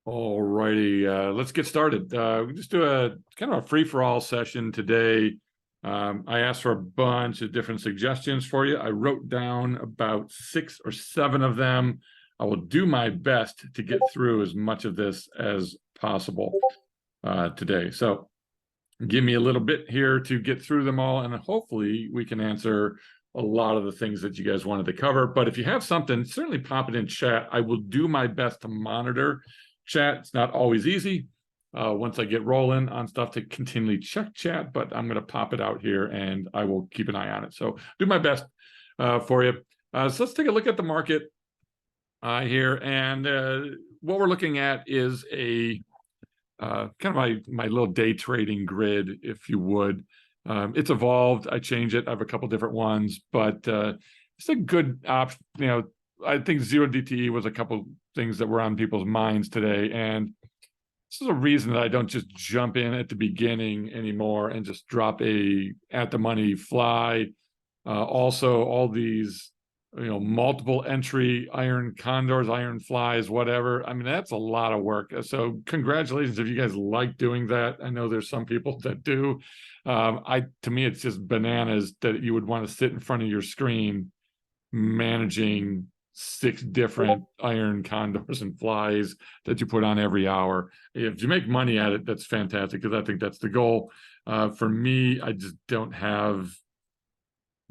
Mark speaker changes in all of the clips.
Speaker 1: All righty, let's get started. We just do a kind of a free-for-all session today. I asked for a bunch of different suggestions for you. I wrote down about 6 or 7 of them. I will do my best to get through as much of this as possible today. So give me a little bit here to get through them all, and hopefully we can answer a lot of the things that you guys wanted to cover. But if you have something, certainly pop it in chat. I will do my best to monitor chat. It's not always easy once I get rolling on stuff to continually check chat, but I'm going to pop it out here and I will keep an eye on it. So do my best for you. So let's take a look at the market here. And what we're looking at is a kind of my little day trading grid, if you would. It's evolved. I change it. I have a couple different ones, but it's a good option. I think zero DTE was a couple things that were on people's minds today, and this is a reason that I don't just jump in at the beginning anymore and just drop a at the money fly. Also, all these multiple entry iron condors, iron flies, whatever. I mean, that's a lot of work. So congratulations if you guys like doing that. I know there's some people that do. To me, it's just bananas that you would want to sit in front of your screen managing 6 different iron condors and flies that you put on every hour. If you make money at it, that's fantastic, because I think that's the goal. For me, I just don't have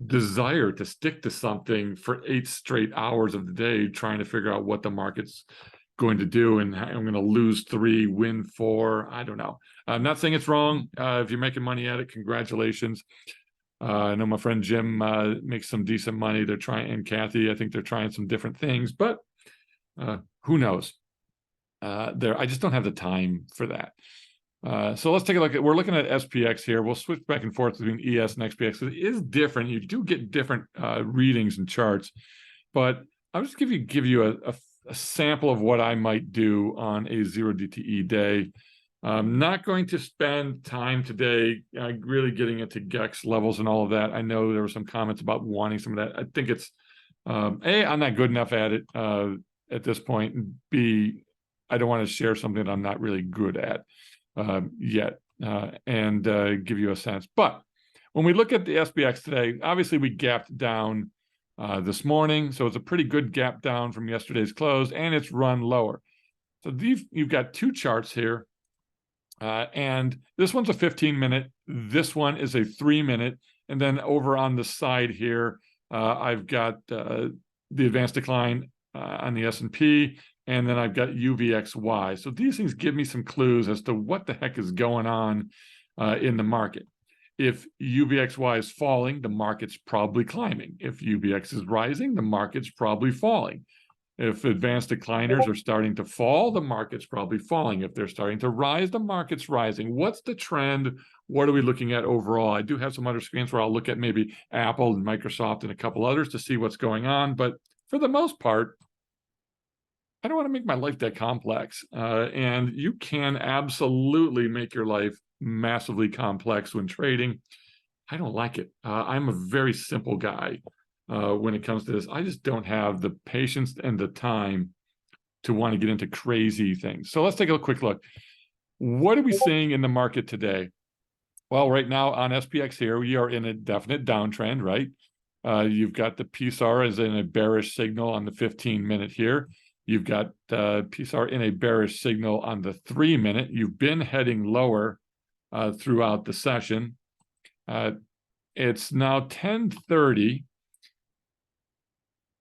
Speaker 1: desire to stick to something for 8 straight hours of the day trying to figure out what the market's going to do, and I'm going to lose 3, win 4. I don't know. I'm not saying it's wrong. If you're making money at it, congratulations. I know my friend Jim makes some decent money. They're trying, and Kathy, I think they're trying some different things, but who knows? I just don't have the time for that. So let's take a look we're looking at SPX here. We'll switch back and forth between ES and SPX. It is different. You do get different readings and charts, but I'll just give you a sample of what I might do on a zero DTE day. I'm not going to spend time today really getting into GEX levels and all of that. I know there were some comments about wanting some of that. I think it's A, I'm not good enough at it at this point, and B, I don't want to share something that I'm not really good at yet and give you a sense. But when we look at the SPX today, obviously we gapped down this morning, so it's a pretty good gap down from yesterday's close, and it's run lower. So you've got 2 charts here, and this one's a 15-minute. This one is a 3-minute, and then over on the side here, I've got the advanced decline on the S&P, and then I've got UVXY. So these things give me some clues as to what the heck is going on in the market. If UVXY is falling, the market's probably climbing. If UVX is rising, the market's probably falling. If advanced decliners are starting to fall, the market's probably falling. If they're starting to rise, the market's rising. What's the trend? What are we looking at overall? I do have some other screens where I'll look at maybe Apple and Microsoft and a couple others to see what's going on. But for the most part, I don't want to make my life that complex. And you can absolutely make your life massively complex when trading. I don't like it. I'm a very simple guy when it comes to this. I just don't have the patience and the time to want to get into crazy things. So let's take a quick look. What are we seeing in the market today? Well, right now on SPX here, we are in a definite downtrend, right? You've got the PSAR as in a bearish signal on the 15-minute here. You've got PSAR in a bearish signal on the 3-minute. You've been heading lower throughout the session. It's now 10:30.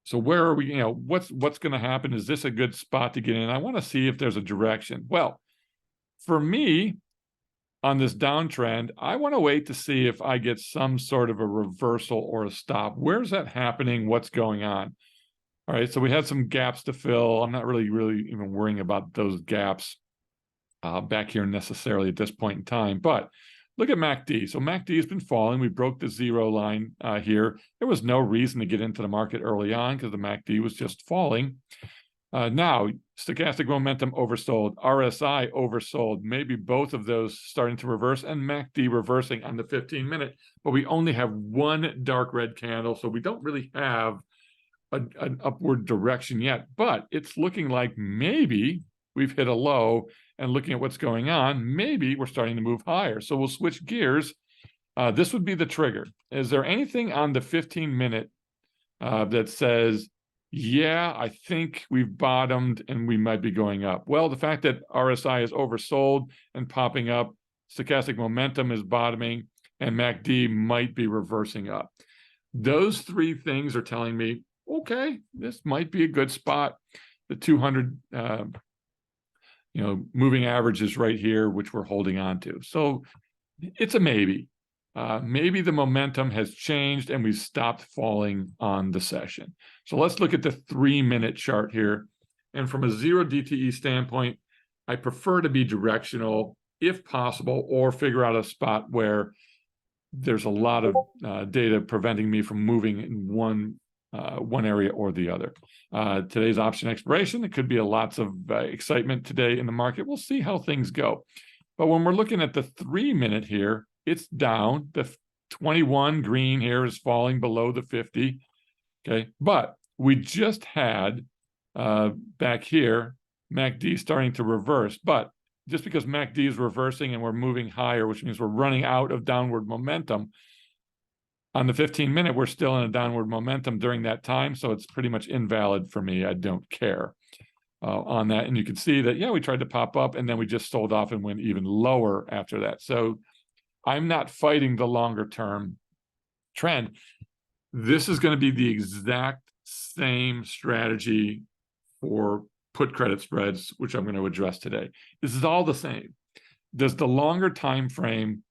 Speaker 1: So where are we? What's going to happen? Is this a good spot to get in? I want to see if there's a direction. Well, for me, on this downtrend, I want to wait to see if I get some sort of a reversal or a stop. Where's that happening? What's going on? All right, so we had some gaps to fill. I'm not really even worrying about those gaps back here necessarily at this point in time. But look at MACD. So MACD has been falling. We broke the 0 line here. There was no reason to get into the market early on because the MACD was just falling. Now, stochastic momentum oversold, RSI oversold, maybe both of those starting to reverse, and MACD reversing on the 15-minute. But we only have one dark red candle, so we don't really have an upward direction yet. But it's looking like maybe we've hit a low, and looking at what's going on, maybe we're starting to move higher. So we'll switch gears. This would be the trigger. Is there anything on the 15-minute that says, yeah, I think we've bottomed and we might be going up? Well, the fact that RSI is oversold and popping up, stochastic momentum is bottoming, and MACD might be reversing up. Those three things are telling me, okay, this might be a good spot. The 200 moving average is right here, which we're holding on to. So it's a maybe. Maybe the momentum has changed and we've stopped falling on the session. So let's look at the 3-minute chart here. And from a 0 DTE standpoint, I prefer to be directional if possible, or figure out a spot where there's a lot of data preventing me from moving in one area or the other. Today's option expiration, it could be lots of excitement today in the market. We'll see how things go. But when we're looking at the 3-minute here, it's down. The 21 green here is falling below the 50. Okay, but we just had back here MACD starting to reverse. But just because MACD is reversing and we're moving higher, which means we're running out of downward momentum, on the 15-minute, we're still in a downward momentum during that time, so it's pretty much invalid for me. I don't care on that. And you can see that, yeah, we tried to pop up, and then we just sold off and went even lower after that. So I'm not fighting the longer-term trend. This is going to be the exact same strategy for put credit spreads, which I'm going to address today. This is all the same. Does the longer time frame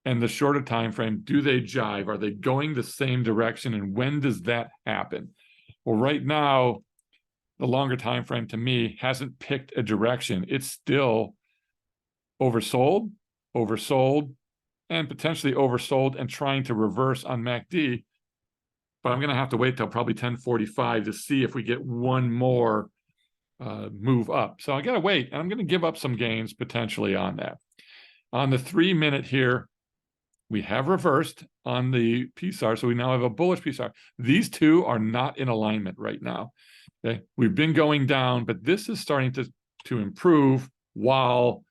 Speaker 1: and the shorter time frame, do they jive? Are they going the same direction? And when does that happen? Well, right now, the longer time frame to me hasn't picked a direction. It's still oversold, and potentially oversold and trying to reverse on MACD. But I'm going to have to wait till probably 10:45 to see if we get one more move up. So I got to wait, and I'm going to give up some gains potentially on that. On the 3-minute here, we have reversed on the PSAR, so we now have a bullish PSAR. These two are not in alignment right now. Okay, we've been going down, but this is starting to improve, while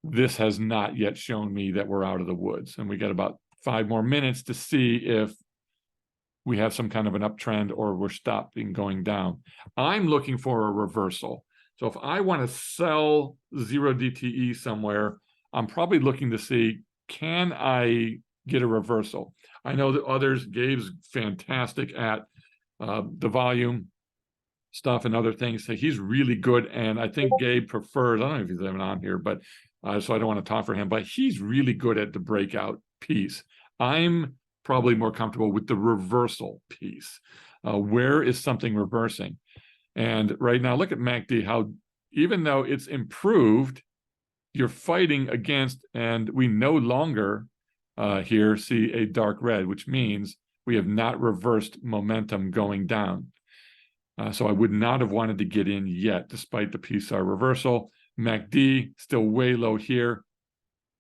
Speaker 1: this has not yet shown me that we're out of the woods. And we got about 5 more minutes to see if we have some kind of an uptrend or we're stopping going down. I'm looking for a reversal. So if I want to sell 0 DTE somewhere, I'm probably looking to see, can I get a reversal? I know that others, Gabe's fantastic at the volume stuff and other things. So he's really good. And I think Gabe prefers, I don't know if he's even on here, but so I don't want to talk for him, but he's really good at the breakout piece. I'm probably more comfortable with the reversal piece. Where is something reversing? And right now, look at MACD, how even though it's improved, you're fighting against, and we no longer here see a dark red, which means we have not reversed momentum going down. So I would not have wanted to get in yet, despite the PSAR reversal. MACD still way low here.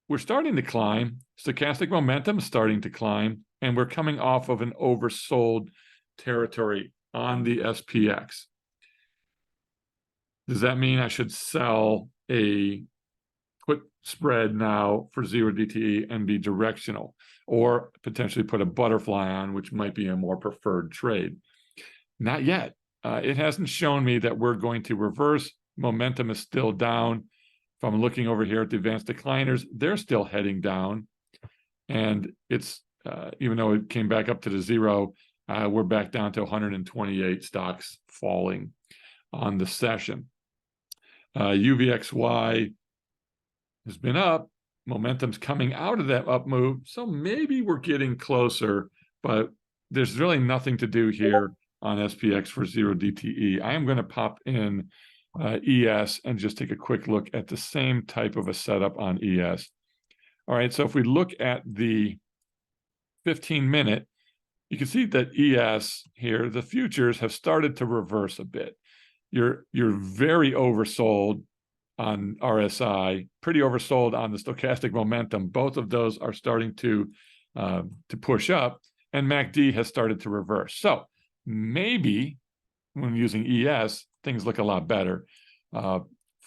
Speaker 1: We're starting to climb. Stochastic momentum is starting to climb, and we're coming off of an oversold territory on the SPX. Does that mean I should sell a put spread now for 0 DTE and be directional, or potentially put a butterfly on, which might be a more preferred trade? Not yet. It hasn't shown me that we're going to reverse. Momentum is still down. If I'm looking over here at the advanced decliners, they're still heading down. And it's, even though it came back up to the 0, we're back down to 128 stocks falling on the session. UVXY has been up. Momentum's coming out of that up move. So maybe we're getting closer, but there's really nothing to do here on SPX for 0 DTE. I am going to pop in ES and just take a quick look at the same type of a setup on ES. All right, so if we look at the 15-minute, you can see that ES here, the futures have started to reverse a bit. You're very oversold on RSI, pretty oversold on the stochastic momentum. Both of those are starting to push up, and MACD has started to reverse. So maybe when using ES, things look a lot better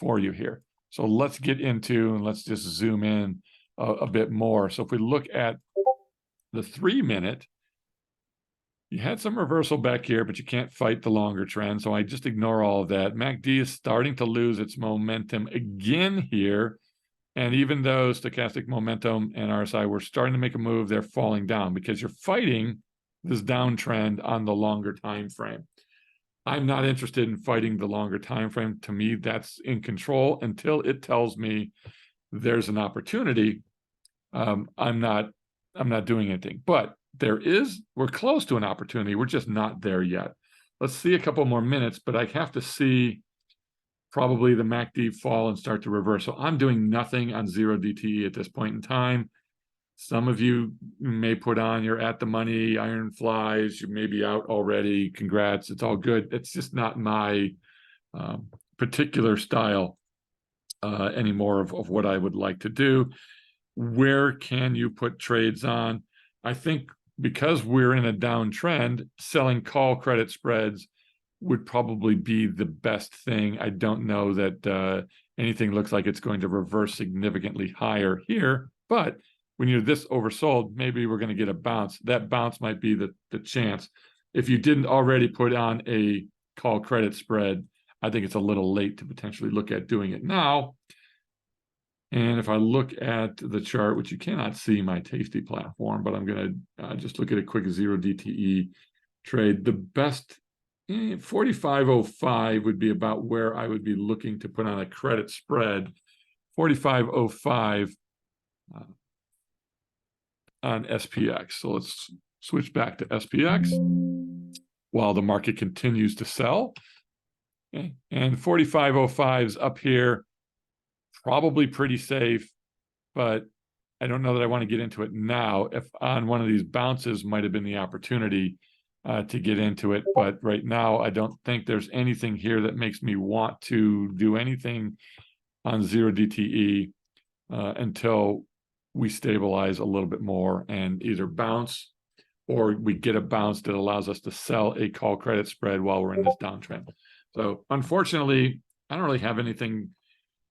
Speaker 1: for you here. So let's get into, and let's just zoom in a bit more. So if we look at the 3-minute, you had some reversal back here, but you can't fight the longer trend. So I just ignore all of that. MACD is starting to lose its momentum again here. And even though stochastic momentum and RSI were starting to make a move, they're falling down because you're fighting this downtrend on the longer time frame. I'm not interested in fighting the longer time frame. To me, that's in control until it tells me there's an opportunity. I'm not doing anything. But we're close to an opportunity. We're just not there yet. Let's see a couple more minutes, but I have to see probably the MACD fall and start to reverse. So I'm doing nothing on 0 DTE at this point in time. Some of you may put on your at the money iron flies. You may be out already. Congrats. It's all good. It's just not my particular style anymore of what I would like to do. Where can you put trades on? I think because we're in a downtrend, selling call credit spreads would probably be the best thing. I don't know that anything looks like it's going to reverse significantly higher here, but when you're this oversold, maybe we're going to get a bounce. That bounce might be the chance. If you didn't already put on a call credit spread, I think it's a little late to potentially look at doing it now. And if I look at the chart, which you cannot see my Tasty platform, but I'm going to just look at a quick 0 DTE trade. The best 45.05 would be about where I would be looking to put on a credit spread. 45.05 on SPX. So let's switch back to SPX while the market continues to sell. Okay. And 45.05 is up here, probably pretty safe, but I don't know that I want to get into it now. If on one of these bounces might have been the opportunity to get into it, but right now I don't think there's anything here that makes me want to do anything on 0 DTE until we stabilize a little bit more and either bounce or we get a bounce that allows us to sell a call credit spread while we're in this downtrend. So unfortunately, I don't really have anything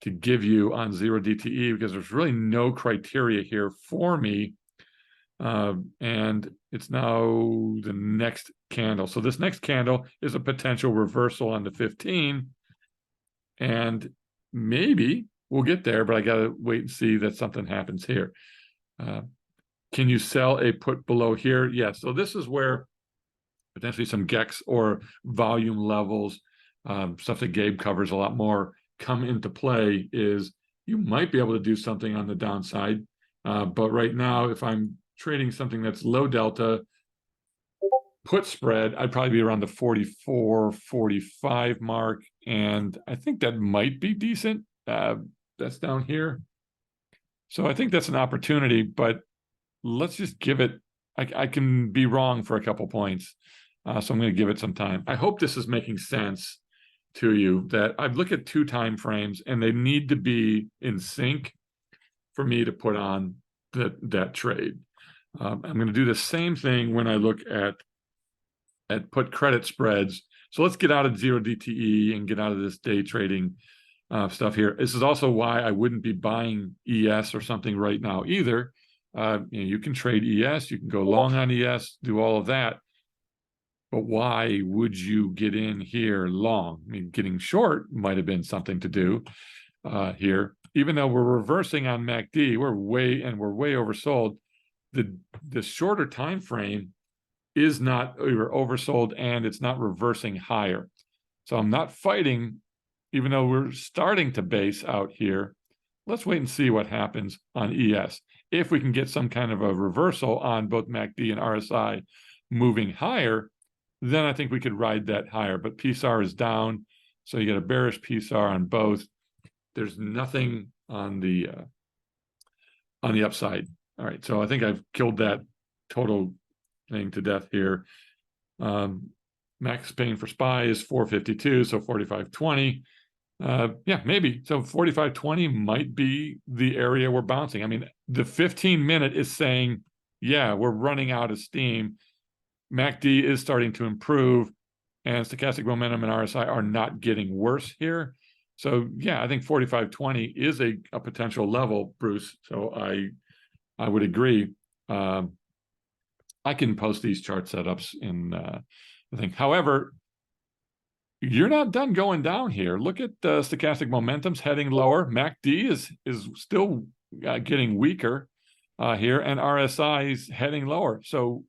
Speaker 1: to give you on 0 DTE because there's really no criteria here for me. And it's now the next candle. So this next candle is a potential reversal on the 15. And maybe we'll get there, but I got to wait and see that something happens here. Can you sell a put below here? Yes. So this is where potentially some GEX or volume levels, stuff that Gabe covers a lot more, come into play. Is you might be able to do something on the downside. But right now, if I'm trading something that's low delta put spread, I'd probably be around the 44, 45 mark. And I think that might be decent. That's down here. So I think that's an opportunity, but let's just give it, I can be wrong for a couple points. So I'm going to give it some time. I hope this is making sense to you, that I've looked at 2 time frames and they need to be in sync for me to put on that trade. I'm going to do the same thing when I look at put credit spreads. So let's get out of 0 DTE and get out of this day trading stuff here. This is also why I wouldn't be buying ES or something right now either. You can trade ES, you can go long on ES, do all of that. But why would you get in here long? I mean, getting short might have been something to do here. Even though we're reversing on MACD, we're way oversold. The shorter time frame is not, we're oversold and it's not reversing higher. So I'm not fighting, even though we're starting to base out here. Let's wait and see what happens on ES. If we can get some kind of a reversal on both MACD and RSI moving higher, then I think we could ride that higher. But PSAR is down, so you get a bearish PSAR on both. There's nothing on the upside. All right, so I think I've killed that total thing to death here. Max pain for SPY is 452, so 45.20. Yeah, maybe. So 45.20 might be the area we're bouncing. I mean, the 15-minute is saying, yeah, we're running out of steam. MACD is starting to improve, and stochastic momentum and RSI are not getting worse here. So yeah, I think 45.20 is a potential level, Bruce. So I would agree. I can post these chart setups in the thing. However, you're not done going down here. Look at stochastic momentum's heading lower. MACD is still getting weaker here, and RSI is heading lower. So,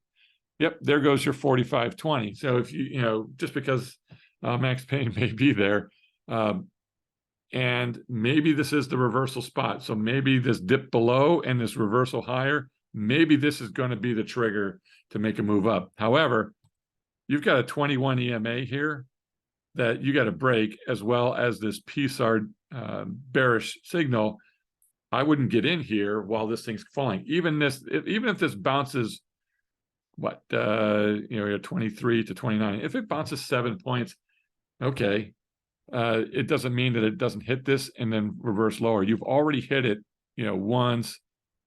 Speaker 1: yep, there goes your 45.20. So if you just because Max Payne may be there, and maybe this is the reversal spot. So maybe this dip below and this reversal higher, maybe this is going to be the trigger to make a move up. However, you've got a 21 EMA here that you got to break, as well as this PSAR bearish signal. I wouldn't get in here while this thing's falling. Even if this bounces, 23 to 29. If it bounces 7 points, okay. It doesn't mean that it doesn't hit this and then reverse lower. You've already hit it, once,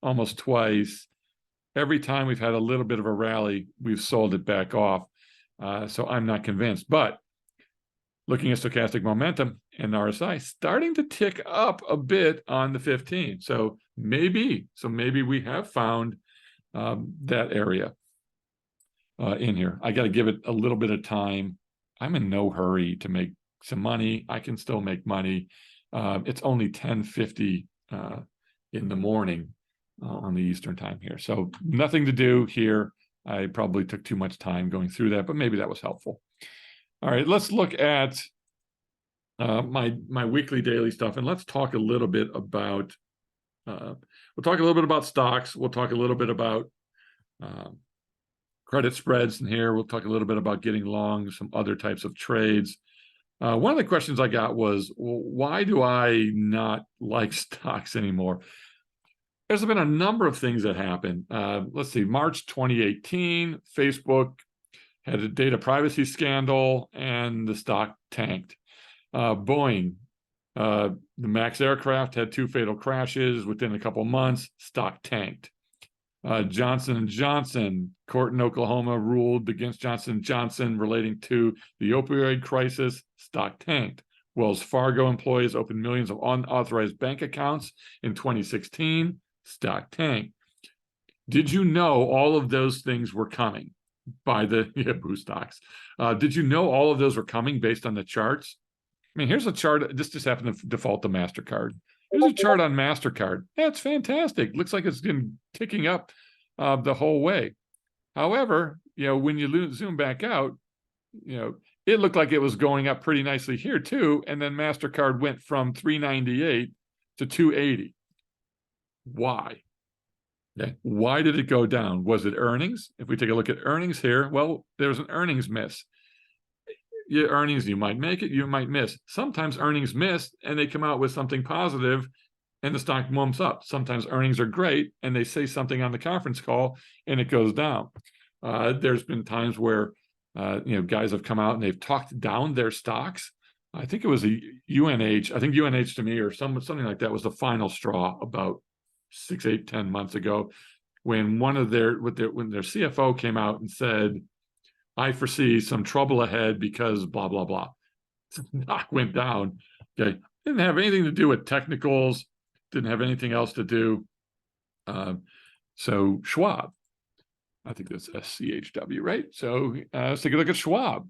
Speaker 1: almost twice. Every time we've had a little bit of a rally, we've sold it back off. So I'm not convinced. But looking at stochastic momentum and RSI starting to tick up a bit on the 15. So maybe we have found that area in here. I got to give it a little bit of time. I'm in no hurry to make some money. I can still make money. It's only 10:50 in the morning on the Eastern time here. So nothing to do here. I probably took too much time going through that, but maybe that was helpful. All right, let's look at my weekly daily stuff, and let's talk a little bit about we'll talk a little bit about stocks. We'll talk a little bit about credit spreads in here. We'll talk a little bit about getting long some other types of trades. One of the questions I got was, well, why do I not like stocks anymore? There's been a number of things that happened. Let's see, March 2018, Facebook had a data privacy scandal and the stock tanked. Boeing, the MAX aircraft had 2 fatal crashes within a couple months, stock tanked. Johnson & Johnson, court in Oklahoma ruled against Johnson & Johnson relating to the opioid crisis, stock tanked. Wells Fargo employees opened millions of unauthorized bank accounts in 2016, stock tanked. Did you know all of those things were coming by the boo stocks? Did you know all of those were coming based on the charts? I mean, here's a chart. This just happened to default to MasterCard. Here's a chart on MasterCard. That's fantastic. Looks like it's been ticking up the whole way. However, when you zoom back out, it looked like it was going up pretty nicely here too. And then MasterCard went from 398 to 280. Why? Okay. Why did it go down? Was it earnings? If we take a look at earnings here, well, there's an earnings miss. Your earnings, you might make it, you might miss. Sometimes earnings miss and they come out with something positive and the stock bumps up. Sometimes earnings are great and they say something on the conference call and it goes down. There's been times where guys have come out and they've talked down their stocks. I think it was a UNH. I think UNH to me or something like that was the final straw about 6, 8, 10 months ago, when when their CFO came out and said, I foresee some trouble ahead because blah, blah, blah. Stock went down. Okay. Didn't have anything to do with technicals. Didn't have anything else to do. So Schwab, I think that's SCHW, right? So let's take a look at Schwab.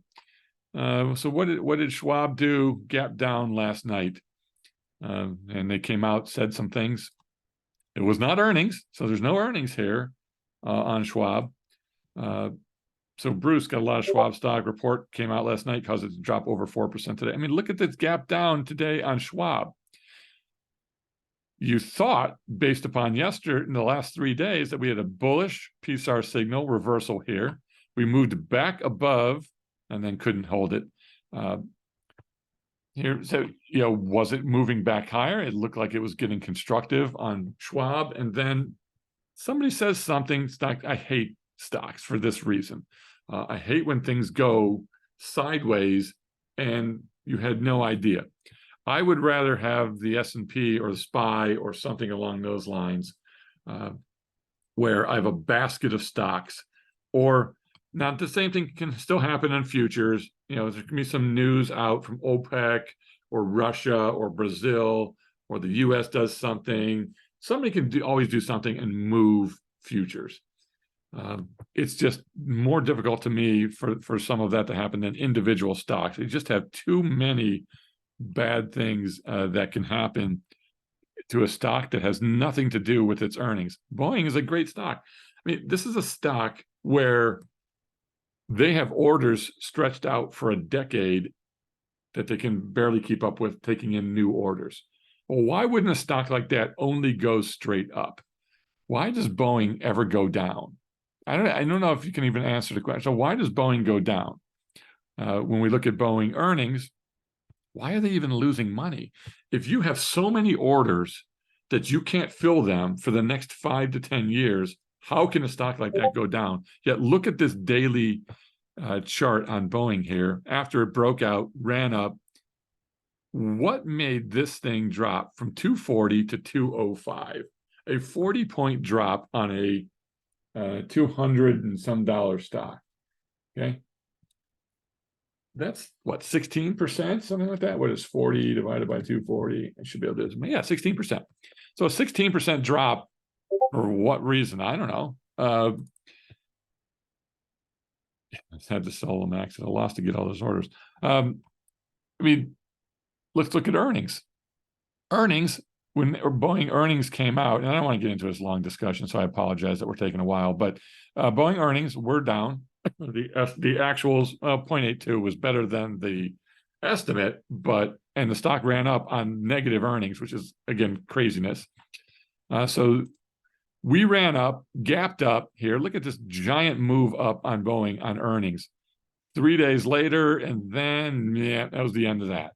Speaker 1: So what did Schwab do? Gap down last night. And they came out, said some things. It was not earnings. So there's no earnings here on Schwab. So Bruce got a lot of Schwab stock. Report came out last night, caused it to drop over 4% today. I mean, look at this gap down today on Schwab. You thought, based upon yesterday, in the last 3 days, that we had a bullish PSAR signal reversal here. We moved back above and then couldn't hold it. Here, so was it moving back higher? It looked like it was getting constructive on Schwab, and then somebody says something. I hate stocks for this reason. I hate when things go sideways and you had no idea. I would rather have the S&P or the SPY or something along those lines, where I have a basket of stocks. Or now the same thing can still happen in futures. There can be some news out from OPEC or Russia or Brazil or the US does something. Somebody can always do something and move futures. It's just more difficult to me for some of that to happen than individual stocks. They just have too many bad things that can happen to a stock that has nothing to do with its earnings. Boeing is a great stock. I mean, this is a stock where they have orders stretched out for a decade that they can barely keep up with taking in new orders. Well, why wouldn't a stock like that only go straight up? Why does Boeing ever go down? I don't know if you can even answer the question. So why does Boeing go down? When we look at Boeing earnings, why are they even losing money? If you have so many orders that you can't fill them for the next 5 to 10 years, how can a stock like that go down? Yet look at this daily chart on Boeing here. After it broke out, ran up. What made this thing drop from 240 to 205? A 40-point drop on a $200 and some stock. Okay. That's what, 16%, something like that. What is 40 divided by 240? I should be able to do this. Yeah, 16%. So a 16% drop for what reason? I don't know. I had to sell the max at a loss to get all those orders. I mean, let's look at earnings. Earnings, when Boeing earnings came out, and I don't want to get into this long discussion, so I apologize that we're taking a while, but Boeing earnings were down. The actuals 0.82 was better than the estimate, and the stock ran up on negative earnings, which is, again, craziness. So we ran up, gapped up here. Look at this giant move up on Boeing on earnings. 3 days later, and then, yeah, that was the end of that.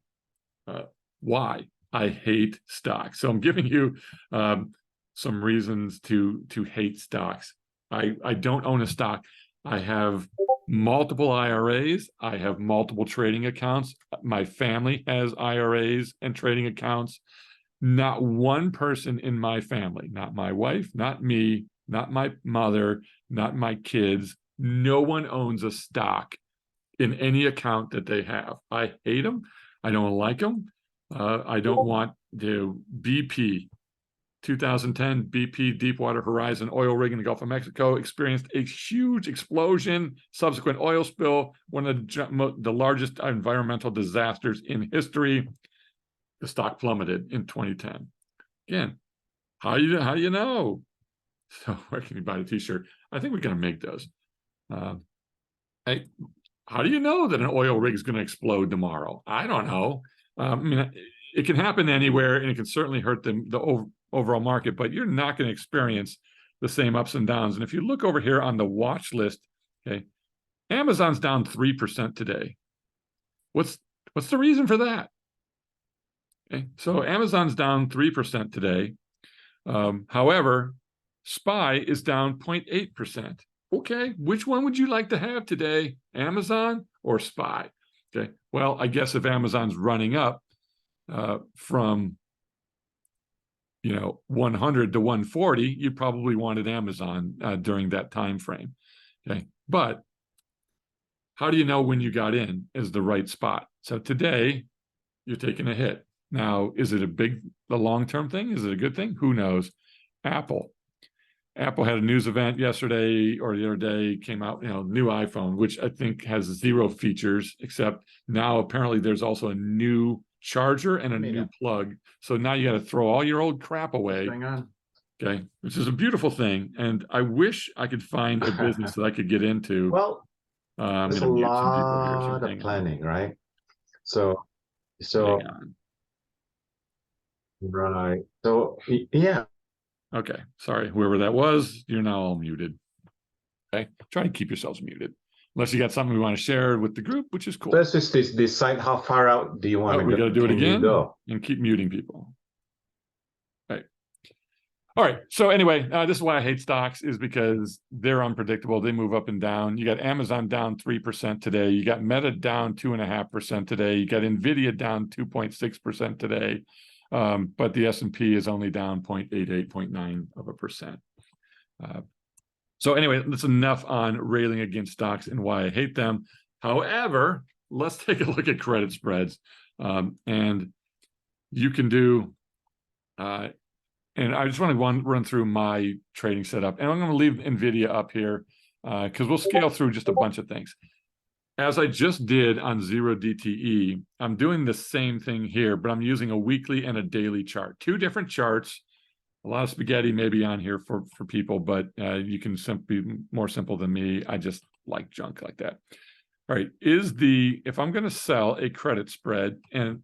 Speaker 1: Why? I hate stocks. So I'm giving you some reasons to hate stocks. I don't own a stock. I have multiple IRAs. I have multiple trading accounts. My family has IRAs and trading accounts. Not one person in my family, not my wife, not me, not my mother, not my kids, no one owns a stock in any account that they have. I hate them. I don't like them. I don't want to. BP, 2010, BP Deepwater Horizon oil rig in the Gulf of Mexico experienced a huge explosion, subsequent oil spill, one of the largest environmental disasters in history. The stock plummeted in 2010. Again, how do you know? So where can you buy the t-shirt? I think we're going to make those. How do you know that an oil rig is going to explode tomorrow? I don't know. I mean, it can happen anywhere, and it can certainly hurt the overall market, but you're not going to experience the same ups and downs. And if you look over here on the watch list, okay, Amazon's down 3% today. What's the reason for that? Okay, so Amazon's down 3% today. However, SPY is down 0.8%. Okay, which one would you like to have today, Amazon or SPY? Okay, well, I guess if Amazon's running up from 100 to 140, you probably wanted Amazon during that time frame. Okay, but how do you know when you got in is the right spot? So today, you're taking a hit. Now, is it a long-term thing? Is it a good thing? Who knows? Apple had a news event yesterday or the other day, came out, new iPhone, which I think has 0 features, except now apparently there's also a new charger and a new plug. So now you got to throw all your old crap away.
Speaker 2: Hang on.
Speaker 1: Okay, which is a beautiful thing. And I wish I could find a business that I could get into.
Speaker 2: Well, there's a lot of planning, right? So
Speaker 1: hang on.
Speaker 2: Right. So yeah.
Speaker 1: Okay. Sorry, whoever that was, you're now all muted. Okay. Try and keep yourselves muted. Unless you got something we want to share with the group, which is cool.
Speaker 2: Let's just decide how far out do you want to go.
Speaker 1: We got to do it again and keep muting people. Right. All right. So anyway, this is why I hate stocks, is because they're unpredictable. They move up and down. You got Amazon down 3% today. You got Meta down 2.5% today. You got Nvidia down 2.6% today. But the S&P is only down 0.88%. So anyway, that's enough on railing against stocks and why I hate them. However, let's take a look at credit spreads. And you can do, and I just want to run through my trading setup, and I'm going to leave NVIDIA up here because we'll scale through just a bunch of things. As I just did on 0 DTE, I'm doing the same thing here, but I'm using a weekly and a daily chart. Two different charts. A lot of spaghetti maybe on here for people, but you can be more simple than me. I just like junk like that. All right, if I'm going to sell a credit spread, and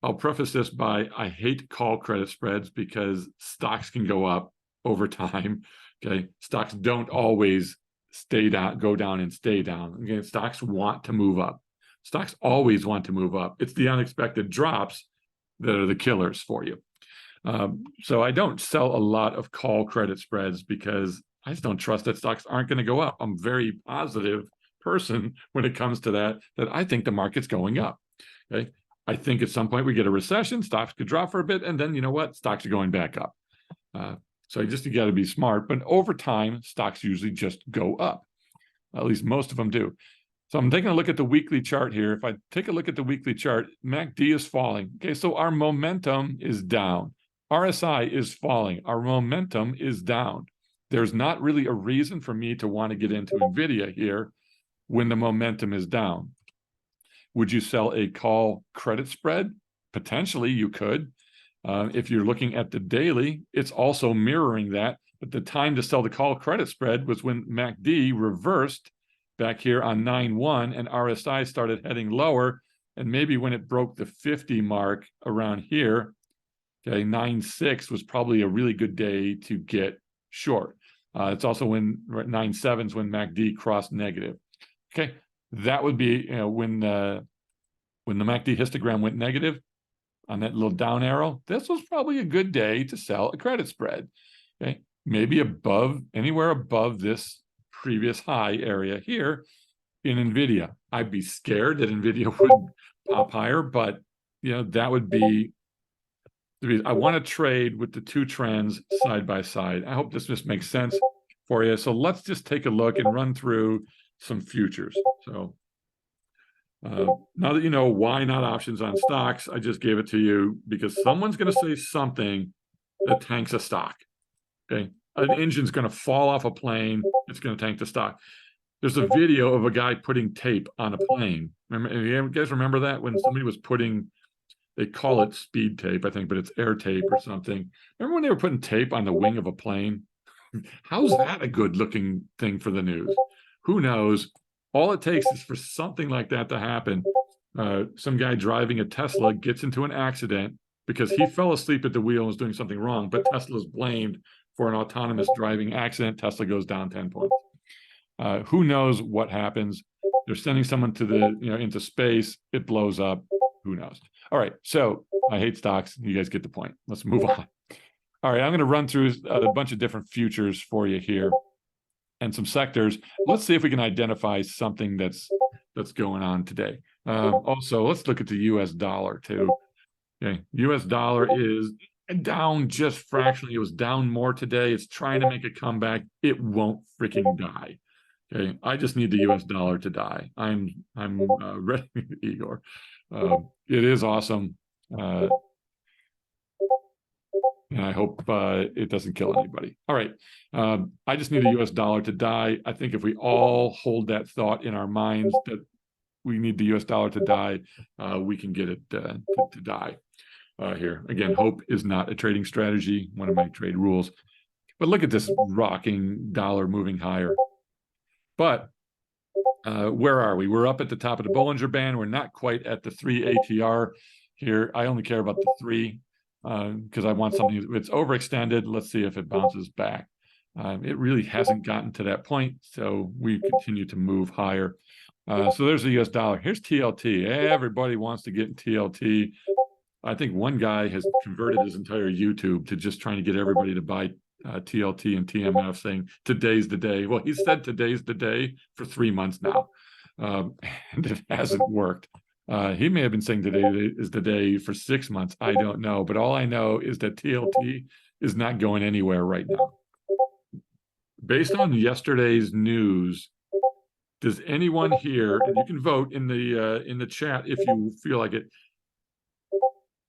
Speaker 1: I'll preface this by I hate call credit spreads because stocks can go up over time. Okay, stocks don't always go down and stay down. Again, stocks want to move up. Stocks always want to move up. It's the unexpected drops that are the killers for you. So I don't sell a lot of call credit spreads because I just don't trust that stocks aren't going to go up. I'm a very positive person when it comes to that I think the market's going up. Okay, I think at some point we get a recession, stocks could drop for a bit, and then you know what? Stocks are going back up. So you got to be smart, but over time, stocks usually just go up. At least most of them do. So I'm taking a look at the weekly chart here. If I take a look at the weekly chart, MACD is falling. Okay, so our momentum is down. RSI is falling. Our momentum is down. There's not really a reason for me to want to get into NVIDIA here when the momentum is down. Would you sell a call credit spread? Potentially, you could. If you're looking at the daily, it's also mirroring that. But the time to sell the call credit spread was when MACD reversed back here on 9/1 and RSI started heading lower. And maybe when it broke the 50 mark around here, okay, 9/6 was probably a really good day to get short. It's also when 9/7 is when MACD crossed negative. Okay, that would be when the MACD histogram went negative on that little down arrow. This was probably a good day to sell a credit spread. Okay, maybe anywhere above this previous high area here in NVIDIA. I'd be scared that NVIDIA would pop higher, but that would be. I want to trade with the two trends side by side. I hope this just makes sense for you. So let's just take a look and run through some futures. So now that you know why not options on stocks, I just gave it to you because someone's going to say something that tanks a stock. Okay, an engine's going to fall off a plane. It's going to tank the stock. There's a video of a guy putting tape on a plane. You guys remember that when somebody was putting? They call it speed tape, I think, but it's air tape or something. Remember when they were putting tape on the wing of a plane? How's that a good looking thing for the news? Who knows? All it takes is for something like that to happen. Some guy driving a Tesla gets into an accident because he fell asleep at the wheel and was doing something wrong, but Tesla's blamed for an autonomous driving accident. Tesla goes down 10 points. Who knows what happens? They're sending someone to into space. It blows up. Who knows? All right. So I hate stocks. You guys get the point. Let's move on. All right. I'm going to run through a bunch of different futures for you here and some sectors. Let's see if we can identify something that's going on today. Also, let's look at the US dollar too. Okay. US dollar is down just fractionally. It was down more today. It's trying to make a comeback. It won't freaking die. Okay. I just need the US dollar to die. I'm ready, Igor. It is awesome. And I hope it doesn't kill anybody. All right. I just need the US dollar to die. I think if we all hold that thought in our minds that we need the US dollar to die, we can get it to die here. Again, hope is not a trading strategy, one of my trade rules. But look at this rocking dollar moving higher. But where are we? We're up at the top of the Bollinger Band. We're not quite at the 3 ATR here. I only care about the 3 because I want something that's overextended. Let's see if it bounces back. It really hasn't gotten to that point, so we continue to move higher. So there's the US dollar. Here's TLT. Everybody wants to get in TLT. I think one guy has converted his entire YouTube to just trying to get everybody to buy TLT and TMF, saying today's the day. Well, he said today's the day for 3 months now, and it hasn't worked. He may have been saying today is the day for 6 months. I don't know, but all I know is that TLT is not going anywhere right now. Based on yesterday's news, Does anyone here, and you can vote in the chat if you feel like it,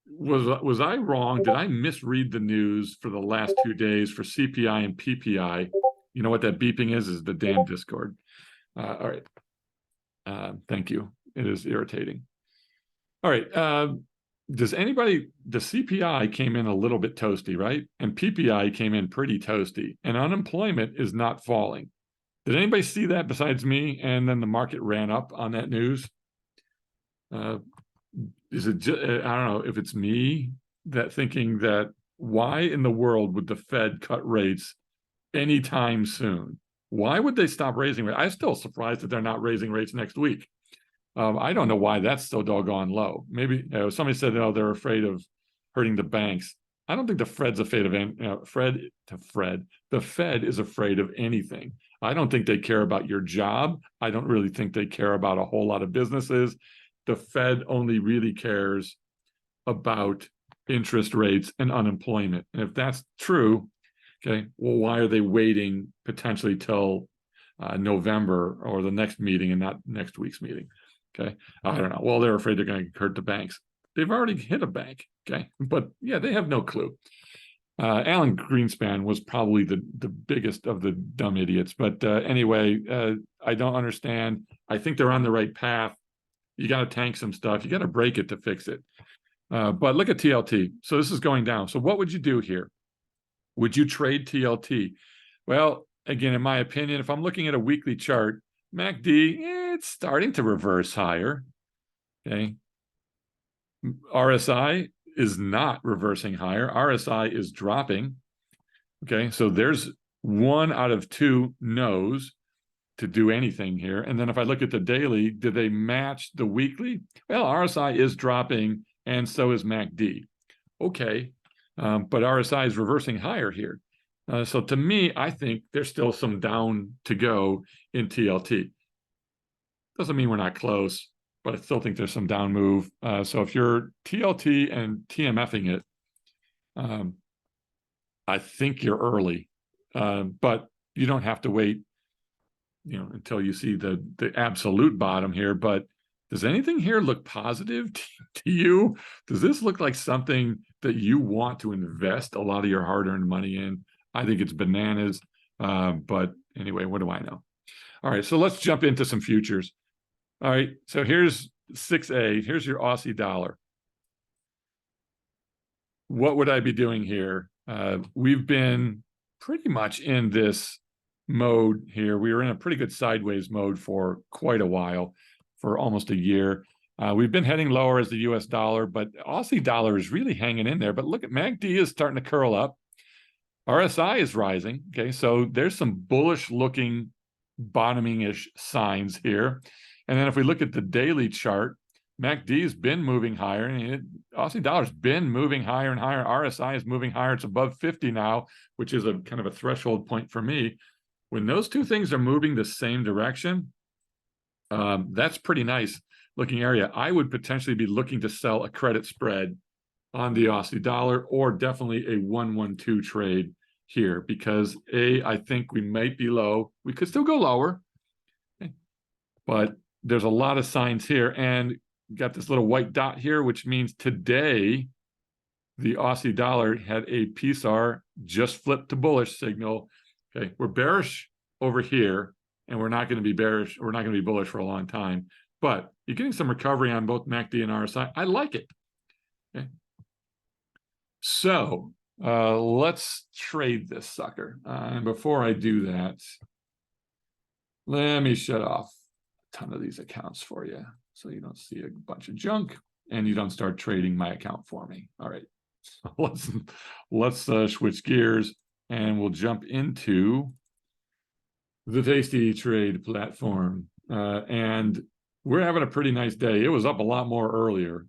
Speaker 1: was I wrong? Did I misread the news for the last 2 days for CPI and PPI? You know what that beeping is the damn Discord. All right. Thank you. It is irritating. All right. The CPI came in a little bit toasty, right? And PPI came in pretty toasty, and unemployment is not falling. Did anybody see that besides me? And then the market ran up on that news. Is it just, I don't know if it's me that thinking that why in the world would the Fed cut rates anytime soon? Why would they stop raising rates? I'm still surprised that they're not raising rates next week. I don't know why that's so doggone low. Maybe somebody said, they're afraid of hurting the banks. I don't think the Fed's afraid of the Fed is afraid of anything. I don't think they care about your job. I don't really think they care about a whole lot of businesses. The Fed only really cares about interest rates and unemployment. And if that's true, okay, well, why are they waiting potentially till November or the next meeting and not next week's meeting? Okay, I don't know. Well, they're afraid they're going to hurt the banks. They've already hit a bank. Okay, but yeah, they have no clue. Alan Greenspan was probably the biggest of the dumb idiots. But anyway, I don't understand. I think they're on the right path. You got to tank some stuff. You got to break it to fix it. But look at TLT. So this is going down. So what would you do here? Would you trade TLT? Well, again, in my opinion, if I'm looking at a weekly chart, MACD, it's starting to reverse higher. Okay. RSI is not reversing higher. RSI is dropping. Okay. So there's 1 out of 2 no's to do anything here. And then if I look at the daily, do they match the weekly? Well, RSI is dropping and so is MACD. Okay. But RSI is reversing higher here. So to me, I think there's still some down to go in TLT. Doesn't mean we're not close, but I still think there's some down move. So if you're TLT and TMFing it, I think you're early, but you don't have to wait, until you see the absolute bottom here. But does anything here look positive to you? Does this look like something that you want to invest a lot of your hard-earned money in? I think it's bananas. But anyway, what do I know? All right, so let's jump into some futures. All right, so here's 6A. Here's your Aussie dollar. What would I be doing here? We've been pretty much in this mode here. We were in a pretty good sideways mode for quite a while, for almost a year. We've been heading lower as the US dollar, but Aussie dollar is really hanging in there. But look at MACD is starting to curl up. RSI is rising. Okay, so there's some bullish looking bottoming-ish signs here. And then if we look at the daily chart, MACD has been moving higher, and Aussie dollar's been moving higher and higher. RSI is moving higher. It's above 50 now, which is a kind of a threshold point for me. When those two things are moving the same direction, that's pretty nice looking area. I would potentially be looking to sell a credit spread on the Aussie dollar, or definitely a 1-1-2 trade here, because I think we might be low. We could still go lower, but there's a lot of signs here, and got this little white dot here, which means today the Aussie dollar had a PSAR just flipped to bullish signal. Okay, we're bearish over here, and we're not going to be bearish. We're not going to be bullish for a long time, but you're getting some recovery on both MACD and RSI. I like it. Okay. So let's trade this sucker. And before I do that, let me shut off a ton of these accounts for you, so you don't see a bunch of junk and you don't start trading my account for me. All right, so let's switch gears, and we'll jump into the Tasty Trade platform. And we're having a pretty nice day. It was up a lot more earlier.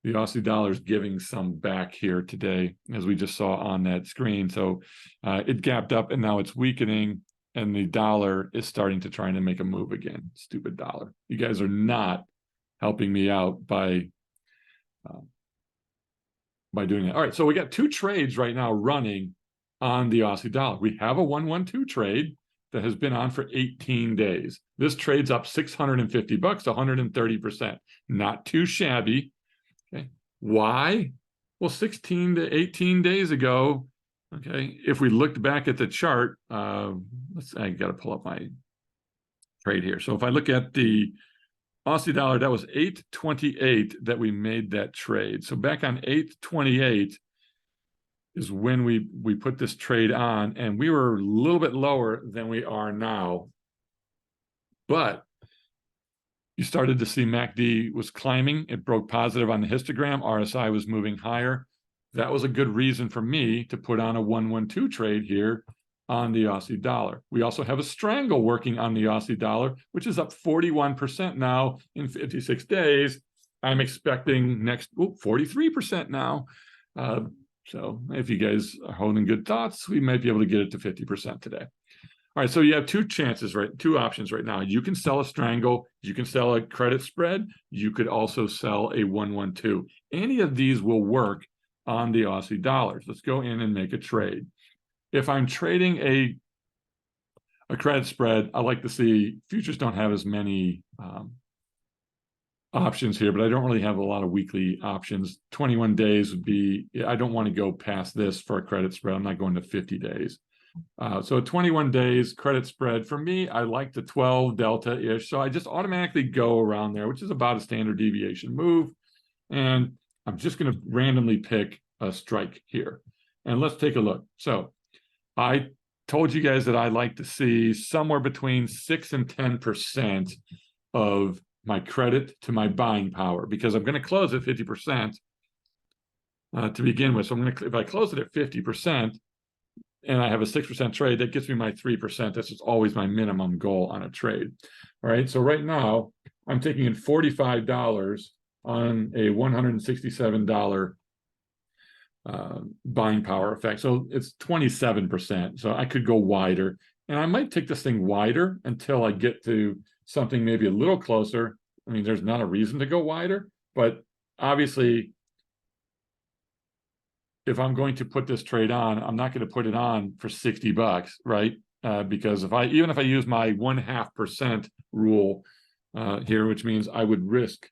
Speaker 1: The Aussie dollar is giving some back here today, as we just saw on that screen. So it gapped up, and now it's weakening, and the dollar is starting to try to make a move again. Stupid dollar. You guys are not helping me out by doing that. All right, so we got 2 trades right now running on the Aussie dollar. We have a 1-1-2 trade, that has been on for 18 days. This trades up $650, 130%. Not too shabby. Okay. Why? Well, 16 to 18 days ago, okay, if we looked back at the chart, I got to pull up my trade here. So if I look at the Aussie dollar, that was 8.28 that we made that trade. So back on 8.28 is when we put this trade on, and we were a little bit lower than we are now. But you started to see MACD was climbing. It broke positive on the histogram. RSI was moving higher. That was a good reason for me to put on a 112 trade here on the Aussie dollar. We also have a strangle working on the Aussie dollar, which is up 41% now in 56 days. I'm expecting next 43% now. So if you guys are holding good thoughts, we might be able to get it to 50% today. All right, so you have two options right now. You can sell a strangle, you can sell a credit spread, you could also sell a 112. Any of these will work on the Aussie dollars. Let's go in and make a trade. If I'm trading a credit spread, I like to see futures don't have as many options here, but I don't really have a lot of weekly options. 21 days would be, I don't want to go past this for a credit spread. I'm not going to 50 days. So 21 days credit spread, for me, I like the 12 delta-ish. So I just automatically go around there, which is about a standard deviation move. And I'm just going to randomly pick a strike here. And let's take a look. So I told you guys that I like to see somewhere between 6 and 10% of my credit to my buying power, because I'm going to close at 50% to begin with. So I'm going to, if I close it at 50% and I have a 6% trade, that gets me my 3%. That's just always my minimum goal on a trade. All right. So right now I'm taking in $45 on a $167 buying power effect. So it's 27%. So I could go wider, and I might take this thing wider until I get to something maybe a little closer. I mean, there's not a reason to go wider, but obviously if I'm going to put this trade on, I'm not going to put it on for $60, right? Because even if I use my 0.5% rule here, which means I would risk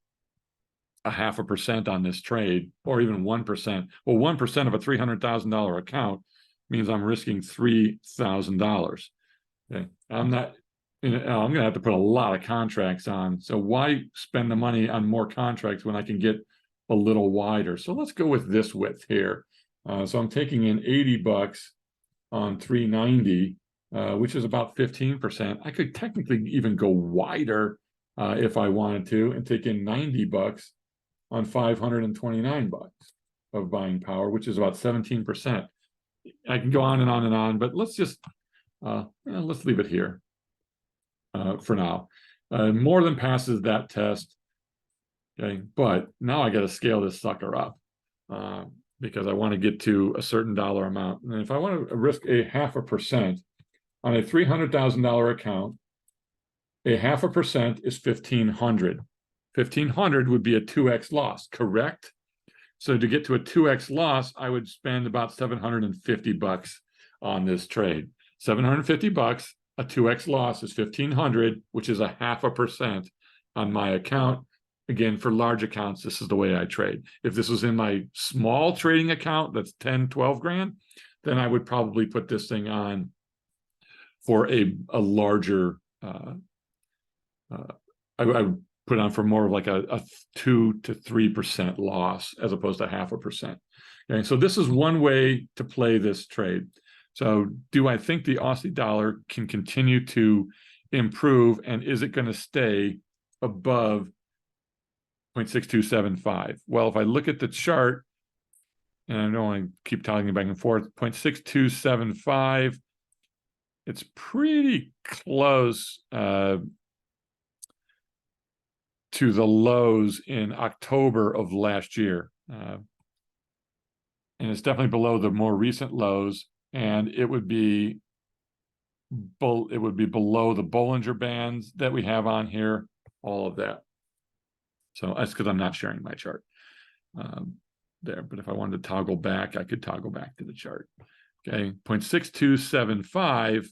Speaker 1: 0.5% on this trade, or even 1%. Well, 1% of a $300,000 account means I'm risking $3,000. Okay, I'm going to have to put a lot of contracts on. So why spend the money on more contracts when I can get a little wider? So let's go with this width here. So I'm taking in $80 on 390, which is about 15%. I could technically even go wider if I wanted to, and take in $90 on 529 bucks of buying power, which is about 17%. I can go on and on and on, but let's just let's leave it here for now. More than passes that test. Okay, but now I got to scale this sucker up because I want to get to a certain dollar amount. And if I want to risk a 0.5% on a $300,000 account, a 0.5% is $1,500. 1,500 would be a 2x loss, correct? So to get to a 2x loss, I would spend about $750 on this trade. $750, a 2x loss is 1,500, which is a 0.5% on my account. Again, for large accounts, this is the way I trade. If this was in my small trading account, that's 10, 12 grand, then I would probably put this thing on for a larger, I would put on for more of like a 2 to 3% loss as opposed to 0.5%. Okay, so this is one way to play this trade. So do I think the Aussie dollar can continue to improve, and is it going to stay above 0.6275? Well, if I look at the chart, and I don't want to keep talking back and forth, 0.6275, it's pretty close to the lows in October of last year. And it's definitely below the more recent lows, and it would be below the Bollinger Bands that we have on here, all of that. So that's because I'm not sharing my chart there. But if I wanted to toggle back, I could toggle back to the chart. Okay, 0.6275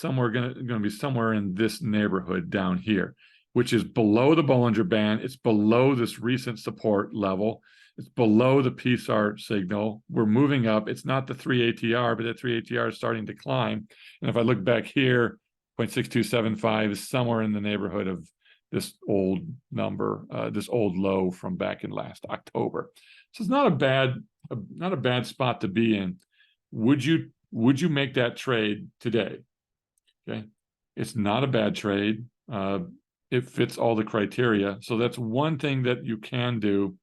Speaker 1: gonna be somewhere in this neighborhood down here, which is below the Bollinger Band. It's below this recent support level. It's below the PSAR signal. We're moving up. It's not the 3 ATR, but the 3 ATR is starting to climb. And if I look back here, 0.6275 is somewhere in the neighborhood of this old number, this old low from back in last October. So it's not a bad spot to be in. Would you make that trade today? Okay, it's not a bad trade. It fits all the criteria. So that's one thing that you can do.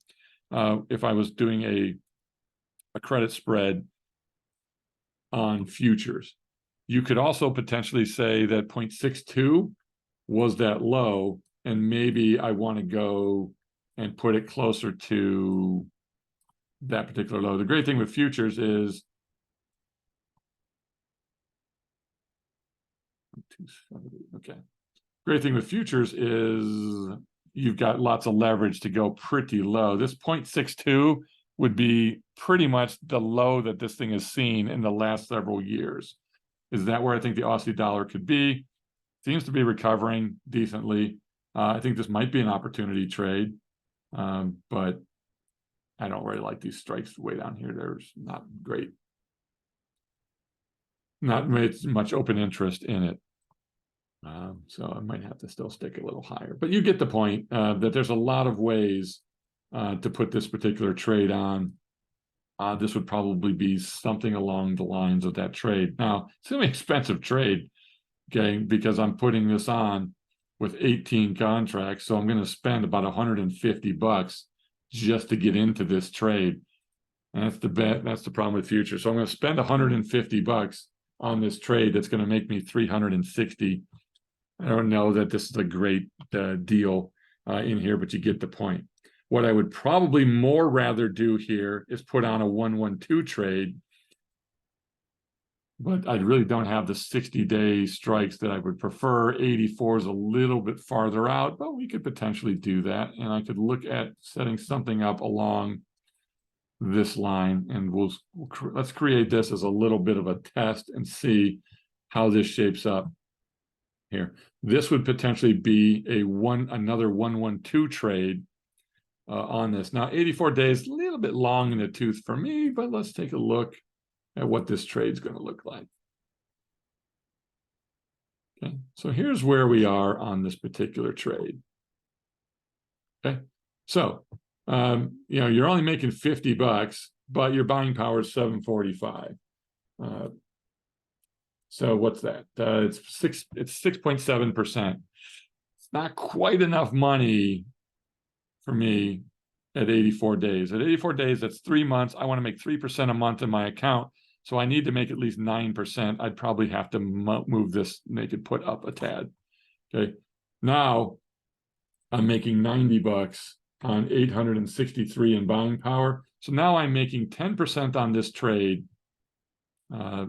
Speaker 1: If I was doing a credit spread on futures, you could also potentially say that 0.62 was that low, and maybe I want to go and put it closer to that particular low. The great thing with futures is okay. Great thing with futures is you've got lots of leverage to go pretty low. This 0.62 would be pretty much the low that this thing has seen in the last several years. Is that where I think the Aussie dollar could be? Seems to be recovering decently. I think this might be an opportunity trade, but I don't really like these strikes way down here. There's not great, not much open interest in it. So I might have to still stick a little higher, but you get the point that there's a lot of ways to put this particular trade on. This would probably be something along the lines of that trade. Now, it's an expensive trade, okay, because I'm putting this on with 18 contracts. So I'm going to spend about $150 just to get into this trade. And that's the problem with futures. So I'm going to spend $150 on this trade that's going to make me $360. I don't know that this is a great deal in here, but you get the point. What I would probably more rather do here is put on a 112 trade, but I really don't have the 60-day strikes that I would prefer. 84 is a little bit farther out, but we could potentially do that. And I could look at setting something up along this line, and let's create this as a little bit of a test and see how this shapes up here. This would potentially be another 112 trade on this. Now, 84 days, a little bit long in the tooth for me, but let's take a look at what this trade's going to look like. Okay, so here's where we are on this particular trade. Okay, so you're only making $50, but your buying power is 745. So what's that? It's 6.7%. It's not quite enough money for me at 84 days. At 84 days, that's 3 months. I want to make 3% a month in my account. So I need to make at least 9%. I'd probably have to move this, make it put up a tad. Okay. Now I'm making $90 on 863 in buying power. So now I'm making 10% on this trade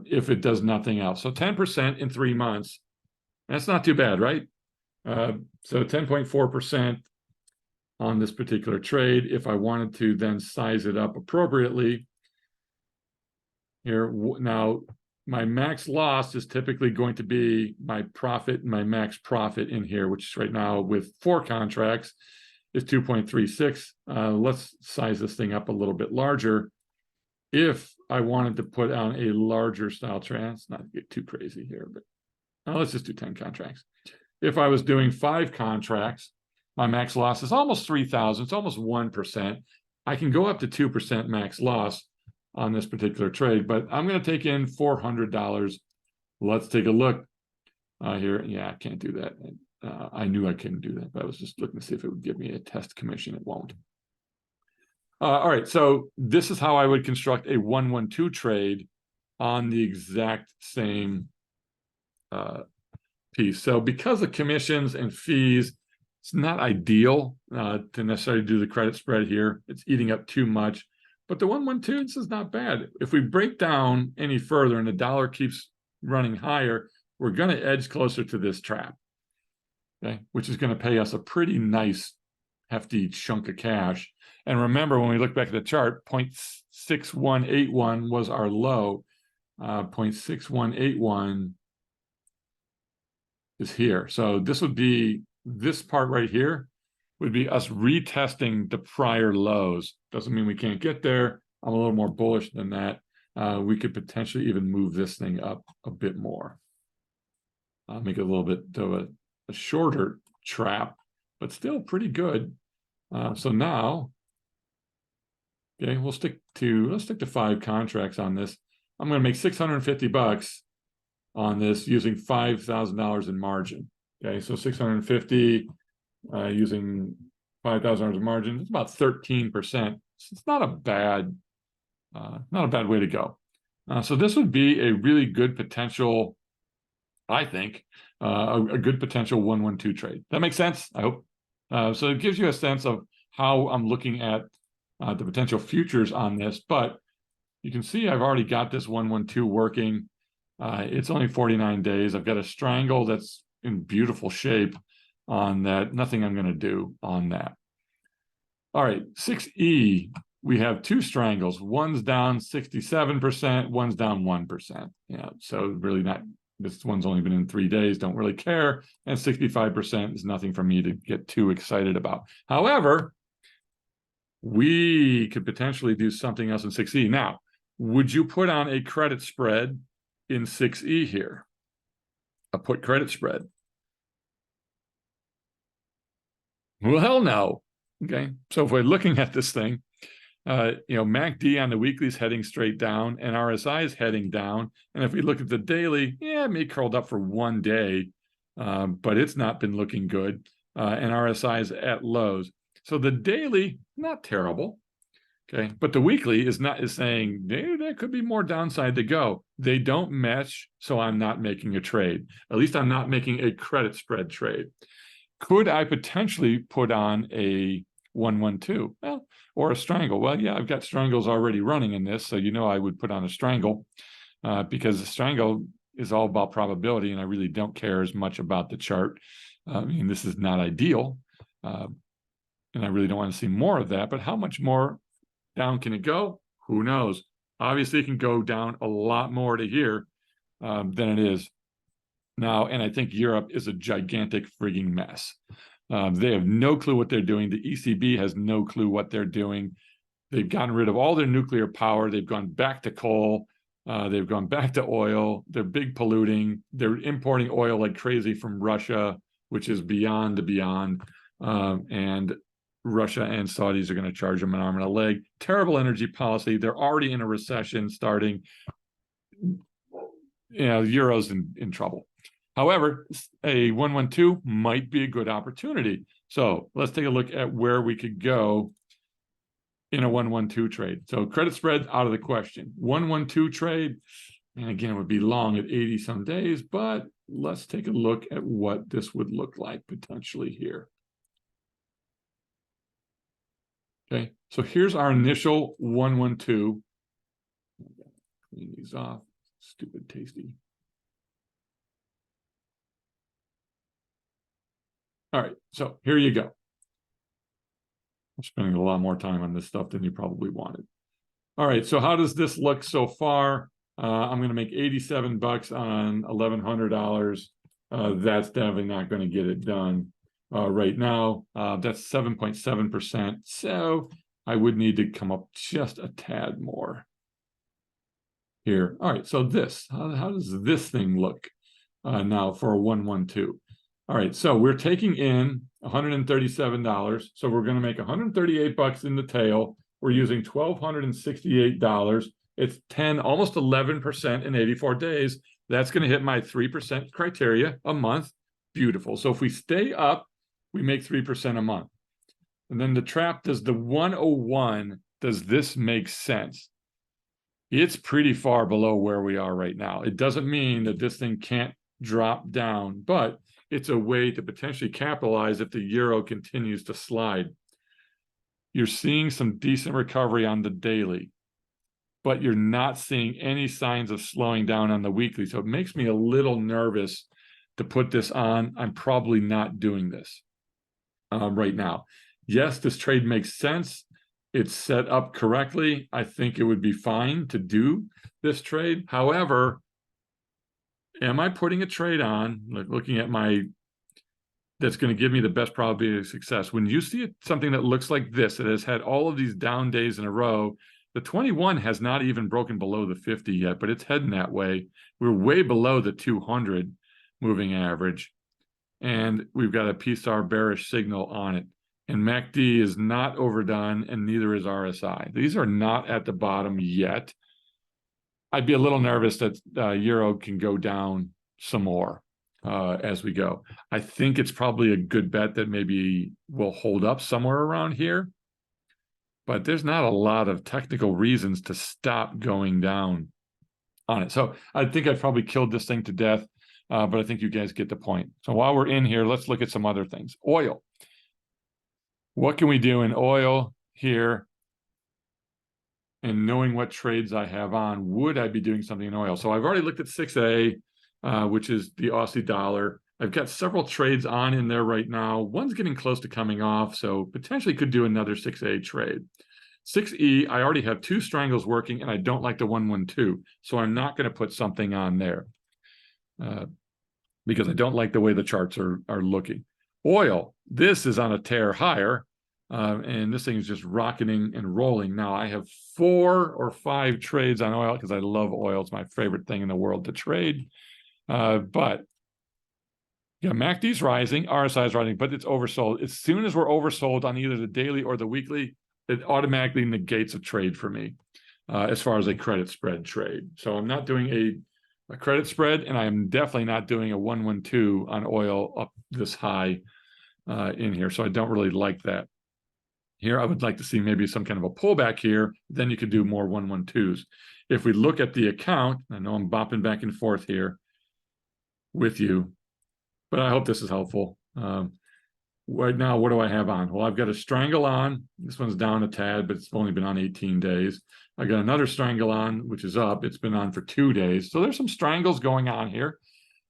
Speaker 1: if it does nothing else. So 10% in 3 months. That's not too bad, right? So 10.4% on this particular trade. If I wanted to then size it up appropriately, here now my max loss is typically going to be my profit, my max profit in here, which right now with 4 contracts is 2.36. Let's size this thing up a little bit larger. If I wanted to put on a larger style trade, let's not get too crazy here, but let's just do 10 contracts. If I was doing 5 contracts, my max loss is almost 3,000. It's almost 1%. I can go up to 2% max loss on this particular trade, but I'm going to take in $400. Let's take a look here. Yeah, I can't do that. I knew I couldn't do that, but I was just looking to see if it would give me a test commission. It won't. All right, so this is how I would construct a 112 trade on the exact same piece. So because of commissions and fees, it's not ideal to necessarily do the credit spread here. It's eating up too much. But the 112, this is not bad. If we break down any further and the dollar keeps running higher, we're going to edge closer to this trap, okay, which is going to pay us a pretty nice, hefty chunk of cash. And remember, when we look back at the chart, 0.6181 was our low. 0.6181 is here. So this would be, this part right here would be us retesting the prior lows. Doesn't mean we can't get there. I'm a little more bullish than that. We could potentially even move this thing up a bit more. I'll make it a little bit of a shorter trap, but still pretty good. So now, okay, let's stick to 5 contracts on this. I'm going to make $650 on this using $5,000 in margin. Okay, so 650 using $5,000 in margin. It's about 13%. It's not a bad way to go. So this would be a really good potential, I think, a good potential 1-1-2 trade. That makes sense, I hope. So it gives you a sense of how I'm looking at the potential futures on this. But you can see I've already got this 1-1-2 working. It's only 49 days. I've got a strangle that's in beautiful shape on that. Nothing I'm going to do on that. All right, 6E, we have 2 strangles. One's down 67%, one's down 1%. Yeah, so really not, this one's only been in 3 days, don't really care. And 65% is nothing for me to get too excited about. However, we could potentially do something else in 6E. Now, would you put on a credit spread in 6E here? A put credit spread? Well, hell no. Okay, so if we're looking at this thing, MACD on the weekly is heading straight down and RSI is heading down. And if we look at the daily, yeah, it may curled up for 1 day, but it's not been looking good. And RSI is at lows. So the daily, not terrible. Okay, but the weekly is saying there could be more downside to go. They don't match, so I'm not making a trade. At least I'm not making a credit spread trade. Could I potentially put on a 1-1-2? Well, or a strangle? Well, yeah, I've got strangles already running in this, so I would put on a strangle because the strangle is all about probability, and I really don't care as much about the chart. I mean, this is not ideal, and I really don't want to see more of that. But how much more down can it go? Who knows? Obviously, it can go down a lot more to here than it is now, and I think Europe is a gigantic frigging mess. They have no clue what they're doing. The ECB has no clue what they're doing. They've gotten rid of all their nuclear power. They've gone back to coal. They've gone back to oil. They're big polluting. They're importing oil like crazy from Russia, which is beyond the beyond. And Russia and Saudis are going to charge them an arm and a leg. Terrible energy policy. They're already in a recession starting. Euro's in trouble. However, a 1-1-2 might be a good opportunity. So let's take a look at where we could go in a 1-1-2 trade. So credit spread out of the question. 1-1-2 trade, and again, it would be long at 80 some days, but let's take a look at what this would look like potentially here. Okay, so here's our initial 1-1-2. Clean these off. Stupid tasty. All right, so here you go. I'm spending a lot more time on this stuff than you probably wanted. All right, so how does this look so far? I'm going to make $87 on $1,100. That's definitely not going to get it done right now. That's 7.7%. So I would need to come up just a tad more here. All right, so this, how does this thing look now for a 1-1-2? All right, so we're taking in $137. So we're going to make $138 in the tail. We're using $1,268. It's 10, almost 11% in 84 days. That's going to hit my 3% criteria a month. Beautiful. So if we stay up, we make 3% a month. And then the trap, does the 101, does this make sense? It's pretty far below where we are right now. It doesn't mean that this thing can't drop down, but it's a way to potentially capitalize if the euro continues to slide. You're seeing some decent recovery on the daily, but you're not seeing any signs of slowing down on the weekly. So it makes me a little nervous to put this on. I'm probably not doing this right now. Yes, this trade makes sense. It's set up correctly. I think it would be fine to do this trade. However, am I putting a trade on, like looking at my, that's going to give me the best probability of success? When you see something that looks like this, it has had all of these down days in a row. The 21 has not even broken below the 50 yet, but it's heading that way. We're way below the 200 moving average, and we've got a PSAR bearish signal on it. And MACD is not overdone, and neither is RSI. These are not at the bottom yet. I'd be a little nervous that Euro can go down some more as we go. I think it's probably a good bet that maybe we'll hold up somewhere around here, but there's not a lot of technical reasons to stop going down on it. So I think I've probably killed this thing to death, but I think you guys get the point. So while we're in here, let's look at some other things. Oil. What can we do in oil here? And knowing what trades I have on, would I be doing something in oil? So I've already looked at 6A, which is the Aussie dollar. I've got several trades on in there right now. One's getting close to coming off, so potentially could do another 6A trade. 6E, I already have 2 strangles working, and I don't like the 112, so I'm not going to put something on there because I don't like the way the charts are looking. Oil, this is on a tear higher. And this thing is just rocketing and rolling. Now, I have 4 or 5 trades on oil because I love oil. It's my favorite thing in the world to trade. But yeah, MACD's rising, RSI is rising, but it's oversold. As soon as we're oversold on either the daily or the weekly, it automatically negates a trade for me as far as a credit spread trade. So I'm not doing a credit spread, and I am definitely not doing a 112 on oil up this high in here. So I don't really like that. Here, I would like to see maybe some kind of a pullback here. Then you could do more 112s. If we look at the account, I know I'm bopping back and forth here with you, but I hope this is helpful. Right now, what do I have on? Well, I've got a strangle on. This one's down a tad, but it's only been on 18 days. I got another strangle on, which is up. It's been on for 2 days. So there's some strangles going on here.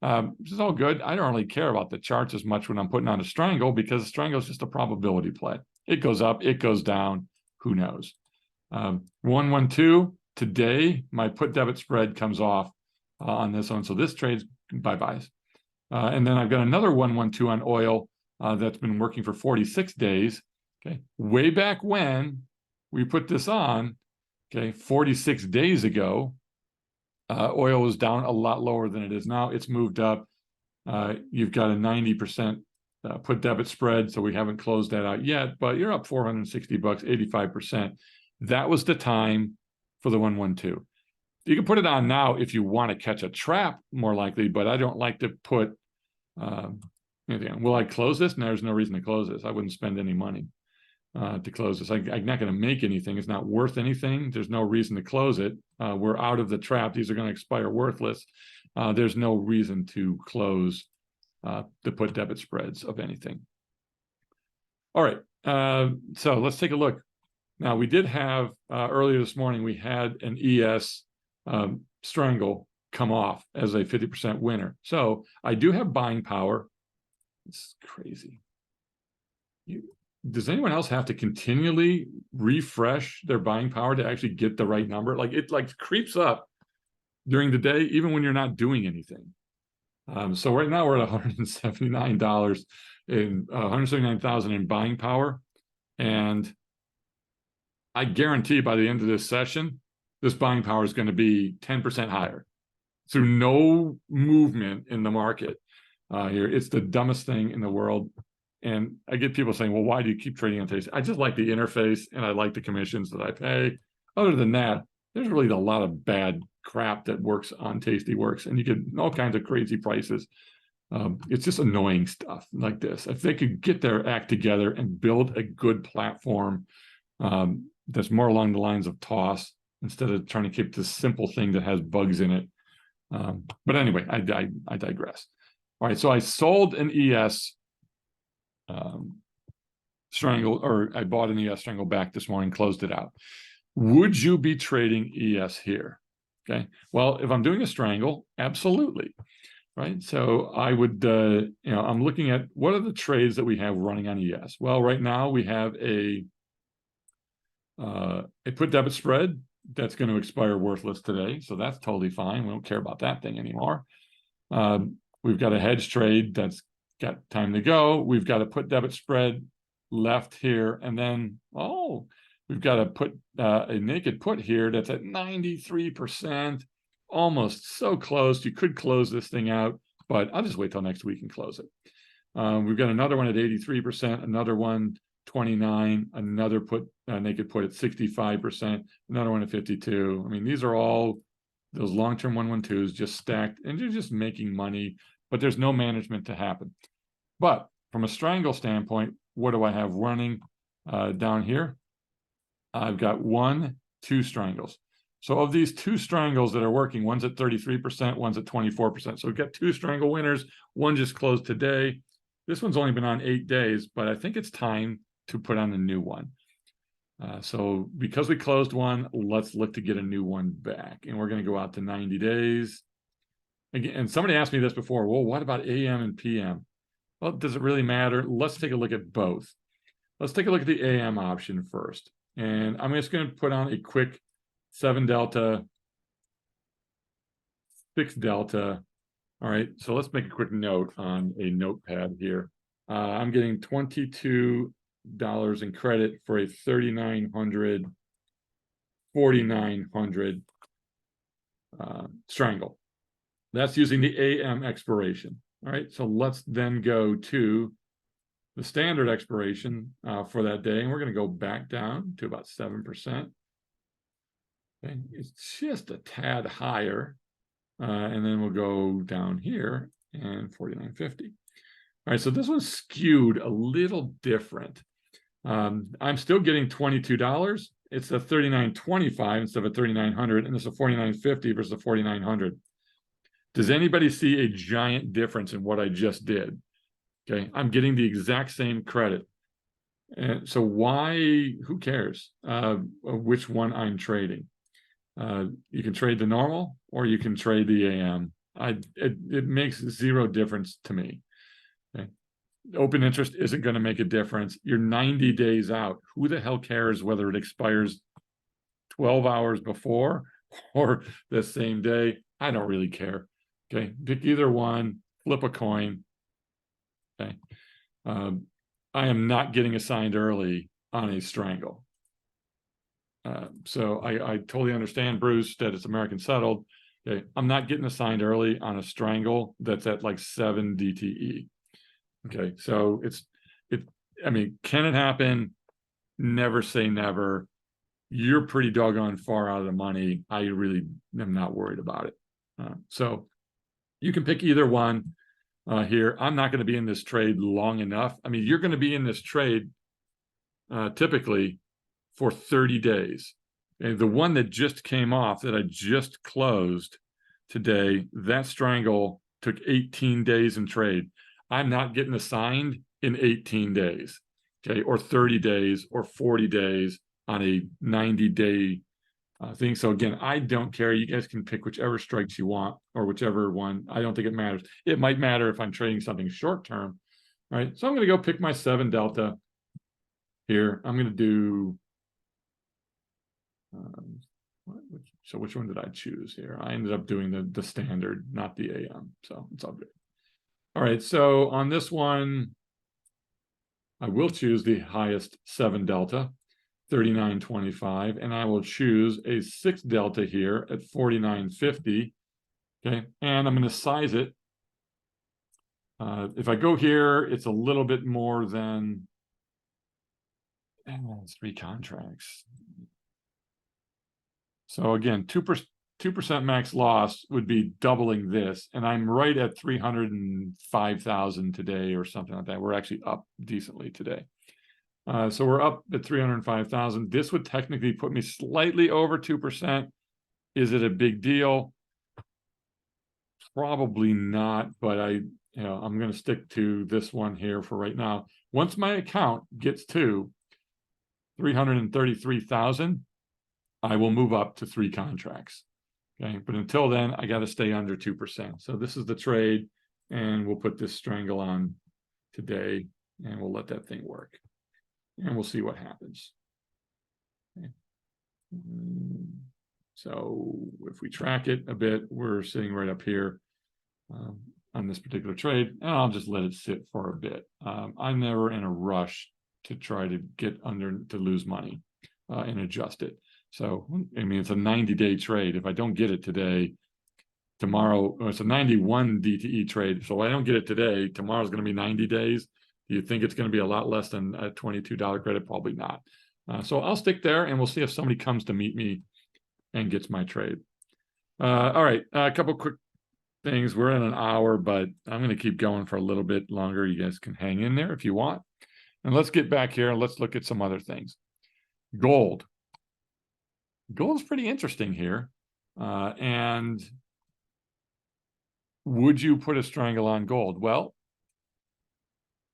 Speaker 1: This is all good. I don't really care about the charts as much when I'm putting on a strangle, because a strangle is just a probability play. It goes up, it goes down, who knows? 112, today, my put debit spread comes off on this one. So this trade's bye-byes. And then I've got another 112 on oil that's been working for 46 days. Okay, way back when we put this on, okay, 46 days ago, oil was down a lot lower than it is now. It's moved up. You've got a 90% put debit spread, so we haven't closed that out yet, but you're up $460, 85%. That was the time for the 112. You can put it on now if you want to catch a trap, more likely, but I don't like to put anything on. Will I close this? No, there's no reason to close this. I wouldn't spend any money to close this. I'm not going to make anything. It's not worth anything. There's no reason to close it. We're out of the trap. These are going to expire worthless. There's no reason to close the put debit spreads of anything. All right, so let's take a look. Now, we did have earlier this morning, we had an ES Strangle come off as a 50% winner. So I do have buying power. It's crazy. Does anyone else have to continually refresh their buying power to actually get the right number? Like, it like creeps up during the day, even when you're not doing anything. So right now we're at $179 in 179,000 in buying power, and I guarantee by the end of this session, this buying power is going to be 10% higher through no movement in the market here. It's the dumbest thing in the world. And I get people saying, well, why do you keep trading on Tasty? I just like the interface, and I like the commissions that I pay. Other than that, there's really a lot of bad crap that works on Tastyworks, and you get all kinds of crazy prices. It's just annoying stuff like this. If they could get their act together and build a good platform that's more along the lines of TOS, instead of trying to keep this simple thing that has bugs in it. But anyway, I digress. All right, so I sold an ES Strangle, or I bought an ES Strangle back this morning, closed it out. Would you be trading ES here? Okay, well, if I'm doing a strangle, absolutely, right? So I would, I'm looking at what are the trades that we have running on ES. Well, right now we have a put debit spread that's going to expire worthless today, so that's totally fine. We don't care about that thing anymore. We've got a hedge trade that's got time to go. We've got a put debit spread left here, and then we've got to put a naked put here that's at 93%, almost so close. You could close this thing out, but I'll just wait till next week and close it. We've got another one at 83%, another one 29, another naked put at 65%, another one at 52. I mean, these are all those long-term 112s just stacked, and you're just making money, but there's no management to happen. But from a strangle standpoint, what do I have running down here? I've got 2 strangles. So of these 2 strangles that are working, one's at 33%, one's at 24%. So we've got 2 strangle winners. One just closed today. This one's only been on 8 days, but I think it's time to put on a new one. So because we closed one, let's look to get a new one back. And we're going to go out to 90 days. Again, and somebody asked me this before, well, what about AM and PM? Well, does it really matter? Let's take a look at both. Let's take a look at the AM option first. And I'm just going to put on a quick 7 delta, 6 delta. All right, so let's make a quick note on a notepad here. I'm getting $22 in credit for a 3,900, 4,900 strangle. That's using the AM expiration. All right, so let's then go to the standard expiration for that day, and we're going to go back down to about 7%. Okay, it's just a tad higher, and then we'll go down here and 49.50. All right, so this one's skewed a little different. I'm still getting $22. It's a 39.25 instead of a 3,900, and it's a 49.50 versus a 4,900. Does anybody see a giant difference in what I just did? Okay, I'm getting the exact same credit. And so who cares which one I'm trading? You can trade the normal or you can trade the AM. It makes 0 difference to me. Okay. Open interest isn't going to make a difference. You're 90 days out. Who the hell cares whether it expires 12 hours before or the same day? I don't really care. Okay, pick either one, flip a coin. Okay, I am not getting assigned early on a strangle. So I totally understand, Bruce, that it's American settled. Okay, I'm not getting assigned early on a strangle that's at like 7 DTE. Okay, so I mean, can it happen? Never say never. You're pretty doggone far out of the money. I really am not worried about it. So you can pick either one here. I'm not going to be in this trade long enough. I mean, you're going to be in this trade typically for 30 days. And the one that just came off that I just closed today, that strangle took 18 days in trade. I'm not getting assigned in 18 days, okay, or 30 days or 40 days on a 90-day thing. So again, I don't care. You guys can pick whichever strikes you want or whichever one. I don't think it matters. It might matter if I'm trading something short term, right? So I'm going to go pick my 7 delta here. I'm going to do. So which one did I choose here? I ended up doing the standard, not the AM. So it's all good. All right. So on this one, I will choose the highest 7 delta. 39.25, and I will choose a 6 delta here at 49.50. Okay, and I'm going to size it. If I go here, it's a little bit more than 3 contracts. So again, 2% max loss would be doubling this, and I'm right at 305,000 today or something like that. We're actually up decently today. So we're up at 305,000. This would technically put me slightly over 2%. Is it a big deal? Probably not, but I'm going to stick to this one here for right now. Once my account gets to 333,000, I will move up to 3 contracts. Okay, but until then, I got to stay under 2%. So this is the trade, and we'll put this strangle on today, and we'll let that thing work. And we'll see what happens. Okay. So if we track it a bit, we're sitting right up here. on this particular trade, and I'll just let it sit for a bit. I'm never in a rush to try to get under to lose money and adjust it. So, I mean, it's a 90-day trade. If I don't get it today, tomorrow, it's a 91 DTE trade. So if I don't get it today, tomorrow's going to be 90 days. Do you think it's going to be a lot less than a $22 credit? Probably not. So I'll stick there, and we'll see if somebody comes to meet me and gets my trade. All right, a couple quick things. We're in an hour, but I'm going to keep going for a little bit longer. You guys can hang in there if you want. And let's get back here and let's look at some other things. Gold. Gold is pretty interesting here. And would you put a strangle on gold? Well,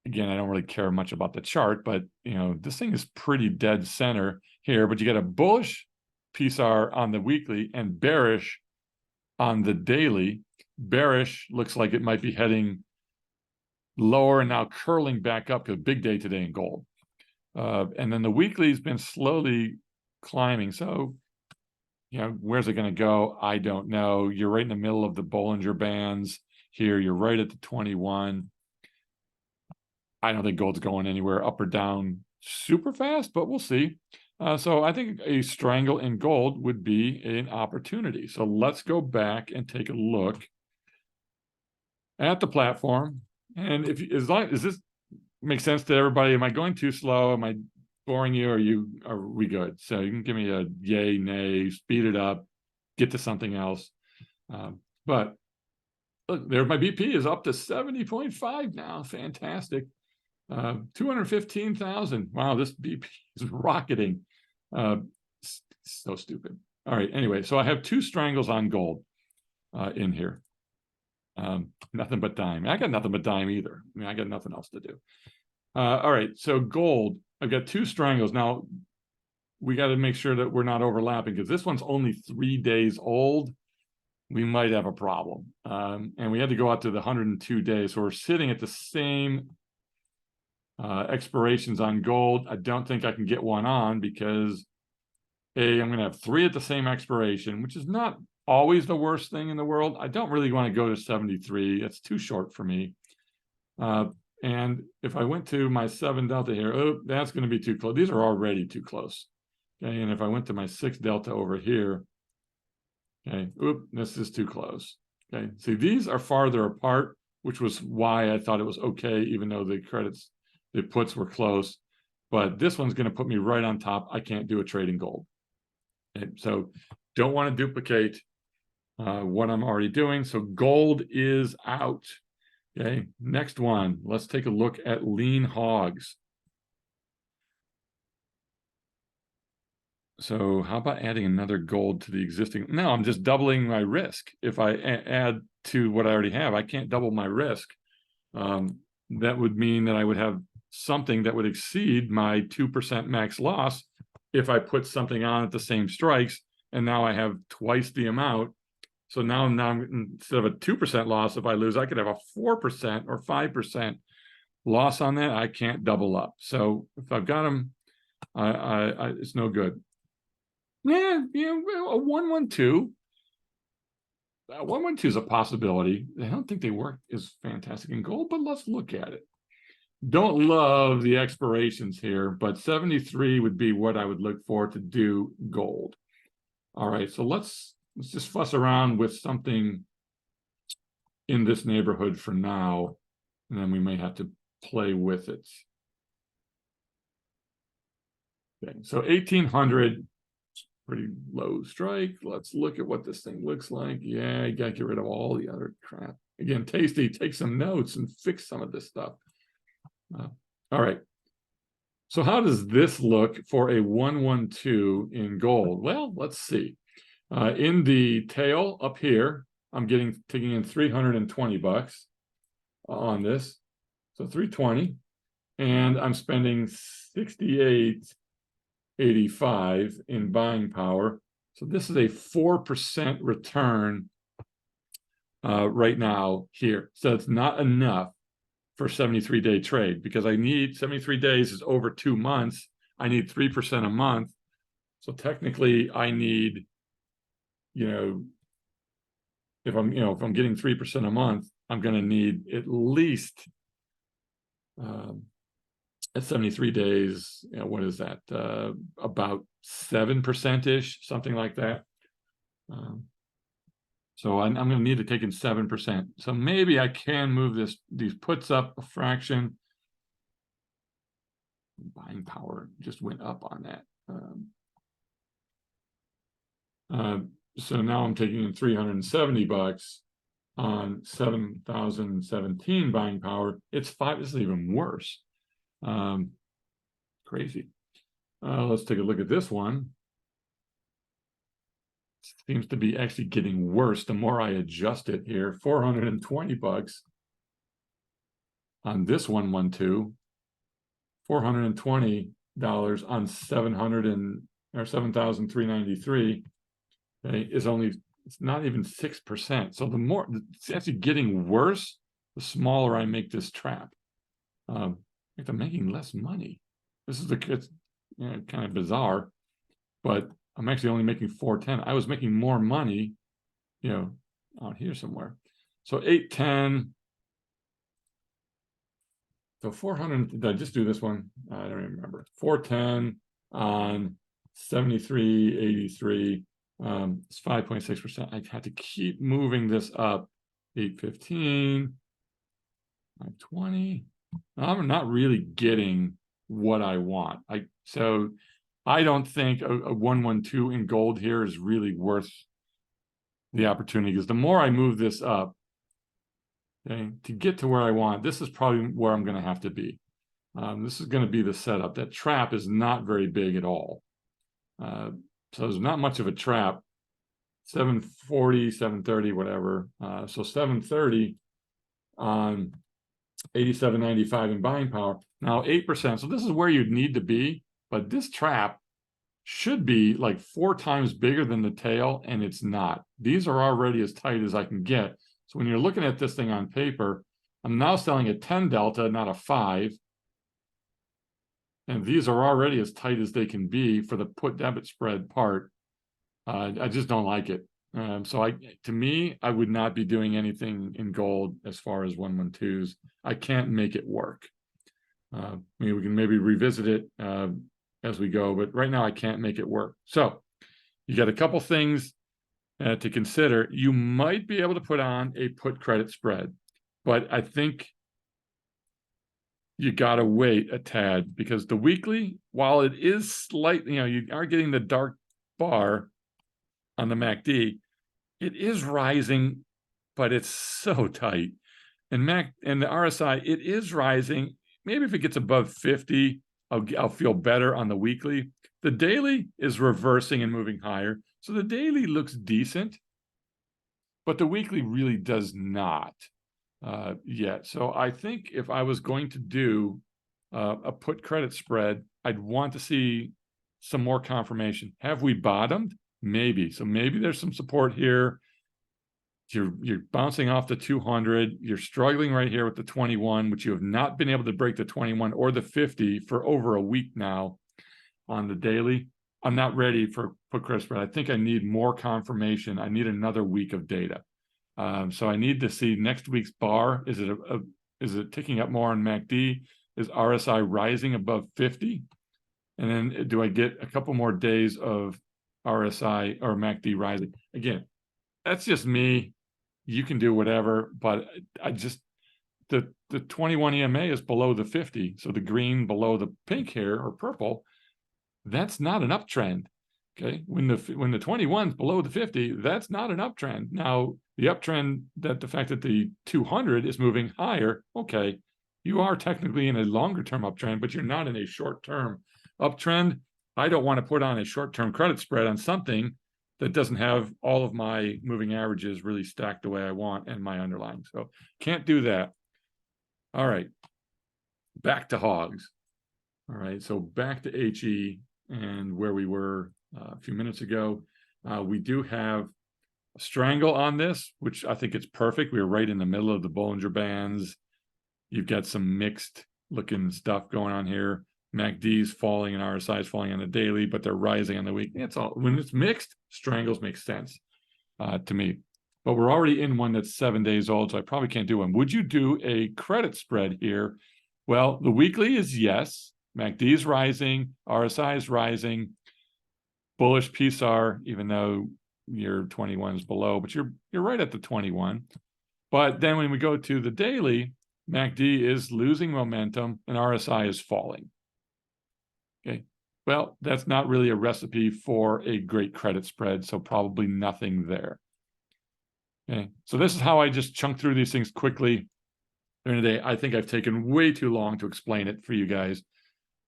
Speaker 1: again, I don't really care much about the chart, but you know, this thing is pretty dead center here, but you got a bullish PSR on the weekly and bearish on the daily. Bearish looks like it might be heading lower and now curling back up, because big day today in gold. And then the weekly's been slowly climbing. So, you know, where's it going to go? I don't know. You're right in the middle of the Bollinger Bands here. You're right at the 21. I don't think gold's going anywhere up or down super fast, but we'll see. So I think a strangle in gold would be an opportunity. So let's go back and take a look at the platform. And as this makes sense to everybody, am I going too slow? Am I boring you? Are we good? So you can give me a yay, nay, speed it up, get to something else. But look, there, my BP is up to 70.5 now. Fantastic. 215,000. Wow, this BP is rocketing. So stupid. All right, anyway, so I have two strangles on gold in here. Nothing but dime. I got nothing but dime either. I mean, I got nothing else to do. All right, so gold, I've got two strangles. Now, we got to make sure that we're not overlapping, because this one's only 3 days old. We might have a problem. And we had to go out to the 102 days. So we're sitting at the same expirations on gold. I don't think I can get one on, because I'm going to have 3 at the same expiration, which is not always the worst thing in the world. I don't really want to go to 73. It's too short for me. And if I went to my 7 delta here, oh, that's going to be too close. These are already too close. Okay, and if I went to my 6 delta over here, okay, oop, this is too close. Okay, see, these are farther apart, which was why I thought it was okay, even though the credits, the puts were close. But this one's going to put me right on top. I can't do a trade in gold. Okay, so don't want to duplicate what I'm already doing. So gold is out. Okay, next one. Let's take a look at lean hogs. So how about adding another gold to the existing? No, I'm just doubling my risk. If I add to what I already have, I can't double my risk. That would mean that I would have something that would exceed my 2% max loss if I put something on at the same strikes, and now I have twice the amount. So now instead of a 2% loss, if I lose, I could have a 4% or 5% loss on that. I can't double up. So if I've got them, it's no good. Yeah, a 112. 112 is a possibility. I don't think they work as fantastic in gold, but let's look at it. Don't love the expirations here, but 73 would be what I would look for to do gold. All right, so let's just fuss around with something in this neighborhood for now, and then we may have to play with it. Okay, so 1800, pretty low strike. Let's look at what this thing looks like. Yeah, you got to get rid of all the other crap. Again, Tasty, take some notes and fix some of this stuff. All right. So how does this look for a 112 in gold? Well, let's see. In the tail up here, I'm taking in 320 bucks on this. So 320. And I'm spending 68.85 in buying power. So this is a 4% return right now here. So it's not enough for 73-day trade, because I need 73 days is over 2 months. I need 3% a month. So technically I need, if I'm, if I'm getting 3% a month, I'm going to need at least at 73 days, what is that? About 7%-ish, something like that. So I'm going to need to take in 7%. So maybe I can move these puts up a fraction. Buying power just went up on that. So now I'm taking in $370 on 7,017 buying power. It's 5. This is even worse. Crazy. Let's take a look at this one. Seems to be actually getting worse the more I adjust it here. $420 on this 112. $420 on 7,393. Okay, is only, it's not even 6%. So the more it's actually getting worse, the smaller I make this trap. I'm making less money. This is it's kind of bizarre, but I'm actually only making 410. I was making more money, out here somewhere. So 810. So 400. Did I just do this one? I don't even remember. 410 on 73.83. It's 5.6%. I had to keep moving this up. 815. 520. I'm not really getting what I want. So I don't think a 112 in gold here is really worth the opportunity, because the more I move this up, okay, to get to where I want, this is probably where I'm going to have to be. This is going to be the setup. That trap is not very big at all. So there's not much of a trap. 740, 730, whatever. So 730 on 87.95 in buying power. Now 8%. So this is where you'd need to be, but this trap should be like 4 times bigger than the tail, and it's not. These are already as tight as I can get. So when you're looking at this thing on paper, I'm now selling a 10 delta, not a 5. And these are already as tight as they can be for the put debit spread part. I just don't like it. So to me, I would not be doing anything in gold as far as 112s. I can't make it work. We can maybe revisit it as we go, but right now I can't make it work. So you got a couple things to consider. You might be able to put on a put credit spread, but I think you got to wait a tad, because the weekly, while it is slightly, you are getting the dark bar on the MACD, it is rising, but it's so tight. And the RSI, it is rising. Maybe if it gets above 50, I'll feel better on the weekly. The daily is reversing and moving higher. So the daily looks decent, but the weekly really does not yet. So I think if I was going to do a put credit spread, I'd want to see some more confirmation. Have we bottomed? Maybe. So maybe there's some support here. You're bouncing off the 200. You're struggling right here with the 21, which you have not been able to break the 21 or the 50 for over a week now on the daily. I'm not ready for put credit spread. I think I need more confirmation. I need another week of data. So I need to see next week's bar. Is it ticking up more on MACD? Is RSI rising above 50? And then do I get a couple more days of RSI or MACD rising? Again, that's just me. You can do whatever, but the 21 EMA is below the 50. So the green below the pink here or purple, that's not an uptrend. Okay. When the 21's below the 50, that's not an uptrend. Now the uptrend, that the fact that the 200 is moving higher, okay, you are technically in a longer term uptrend, but you're not in a short term uptrend. I don't want to put on a short term credit spread on something that doesn't have all of my moving averages really stacked the way I want and my underlying. So can't do that. All right, back to hogs. All right, so back to HE and where we were a few minutes ago. We do have a strangle on this, which I think it's perfect. We're right in the middle of the Bollinger Bands. You've got some mixed looking stuff going on here. MACD's falling and RSI's falling on the daily, but they're rising on the weekly. It's all, when it's mixed, strangles make sense to me. but we're already in one that's 7 days old, so I probably can't do one. Would you do a credit spread here? Well, the weekly is yes. MACD is rising, RSI is rising, bullish PSAR, even though your 21 is below, but you're right at the 21. But then when we go to the daily, MACD is losing momentum and RSI is falling. Okay, well, that's not really a recipe for a great credit spread, so probably nothing there. Okay, so this is how I just chunk through these things quickly during the day. I think I've taken way too long to explain it for you guys,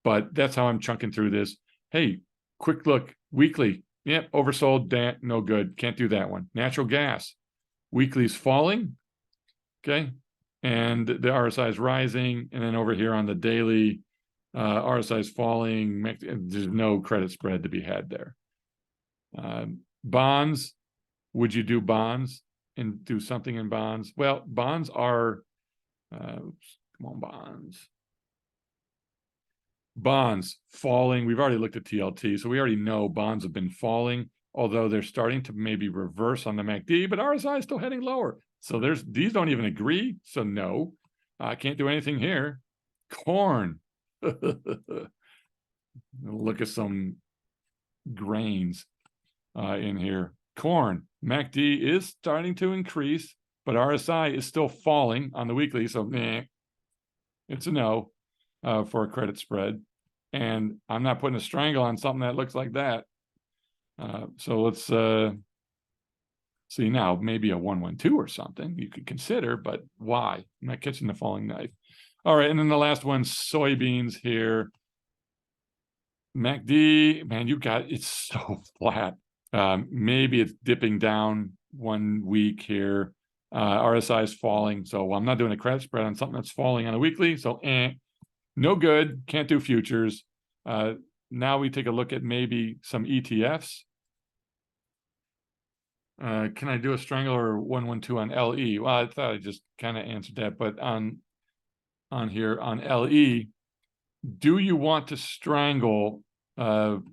Speaker 1: but that's how I'm chunking through this. Hey, quick look, weekly. Yep, oversold, no good. Can't do that one. Natural gas, weekly is falling. Okay, and the RSI is rising, and then over here on the daily, RSI is falling. There's no credit spread to be had there. Bonds, would you do bonds and do something in bonds? Well, bonds are, come on, bonds falling. We've already looked at TLT, so we already know bonds have been falling, although they're starting to maybe reverse on the MACD, but RSI is still heading lower. So these don't even agree. So no, I can't do anything here. Corn. Look at some grains in here. Corn. MACD is starting to increase, but RSI is still falling on the weekly. So it's a no for a credit spread. And I'm not putting a strangle on something that looks like that. So let's see now, maybe a 112 or something you could consider, but why? I'm not catching the falling knife. All right, and then the last one, soybeans here. MACD, man, it's so flat. Maybe it's dipping down 1 week here. RSI is falling, so I'm not doing a credit spread on something that's falling on a weekly, so no good, can't do futures. Now we take a look at maybe some ETFs. Can I do a strangle or 112 on LE? Well, I thought I just kind of answered that, but on here on LE, do you want to strangle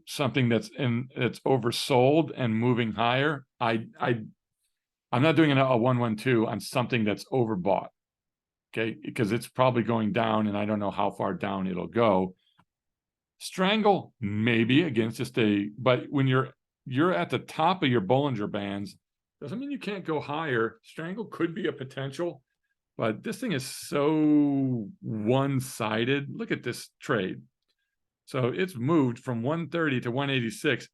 Speaker 1: something that's oversold and moving higher? I'm not doing a 112 on something that's overbought, okay? Because it's probably going down, and I don't know how far down it'll go. Strangle, maybe, against just but when you're at the top of your Bollinger Bands, doesn't mean you can't go higher. Strangle could be a potential, but this thing is so one-sided. Look at this trade. So it's moved from 130 to 186.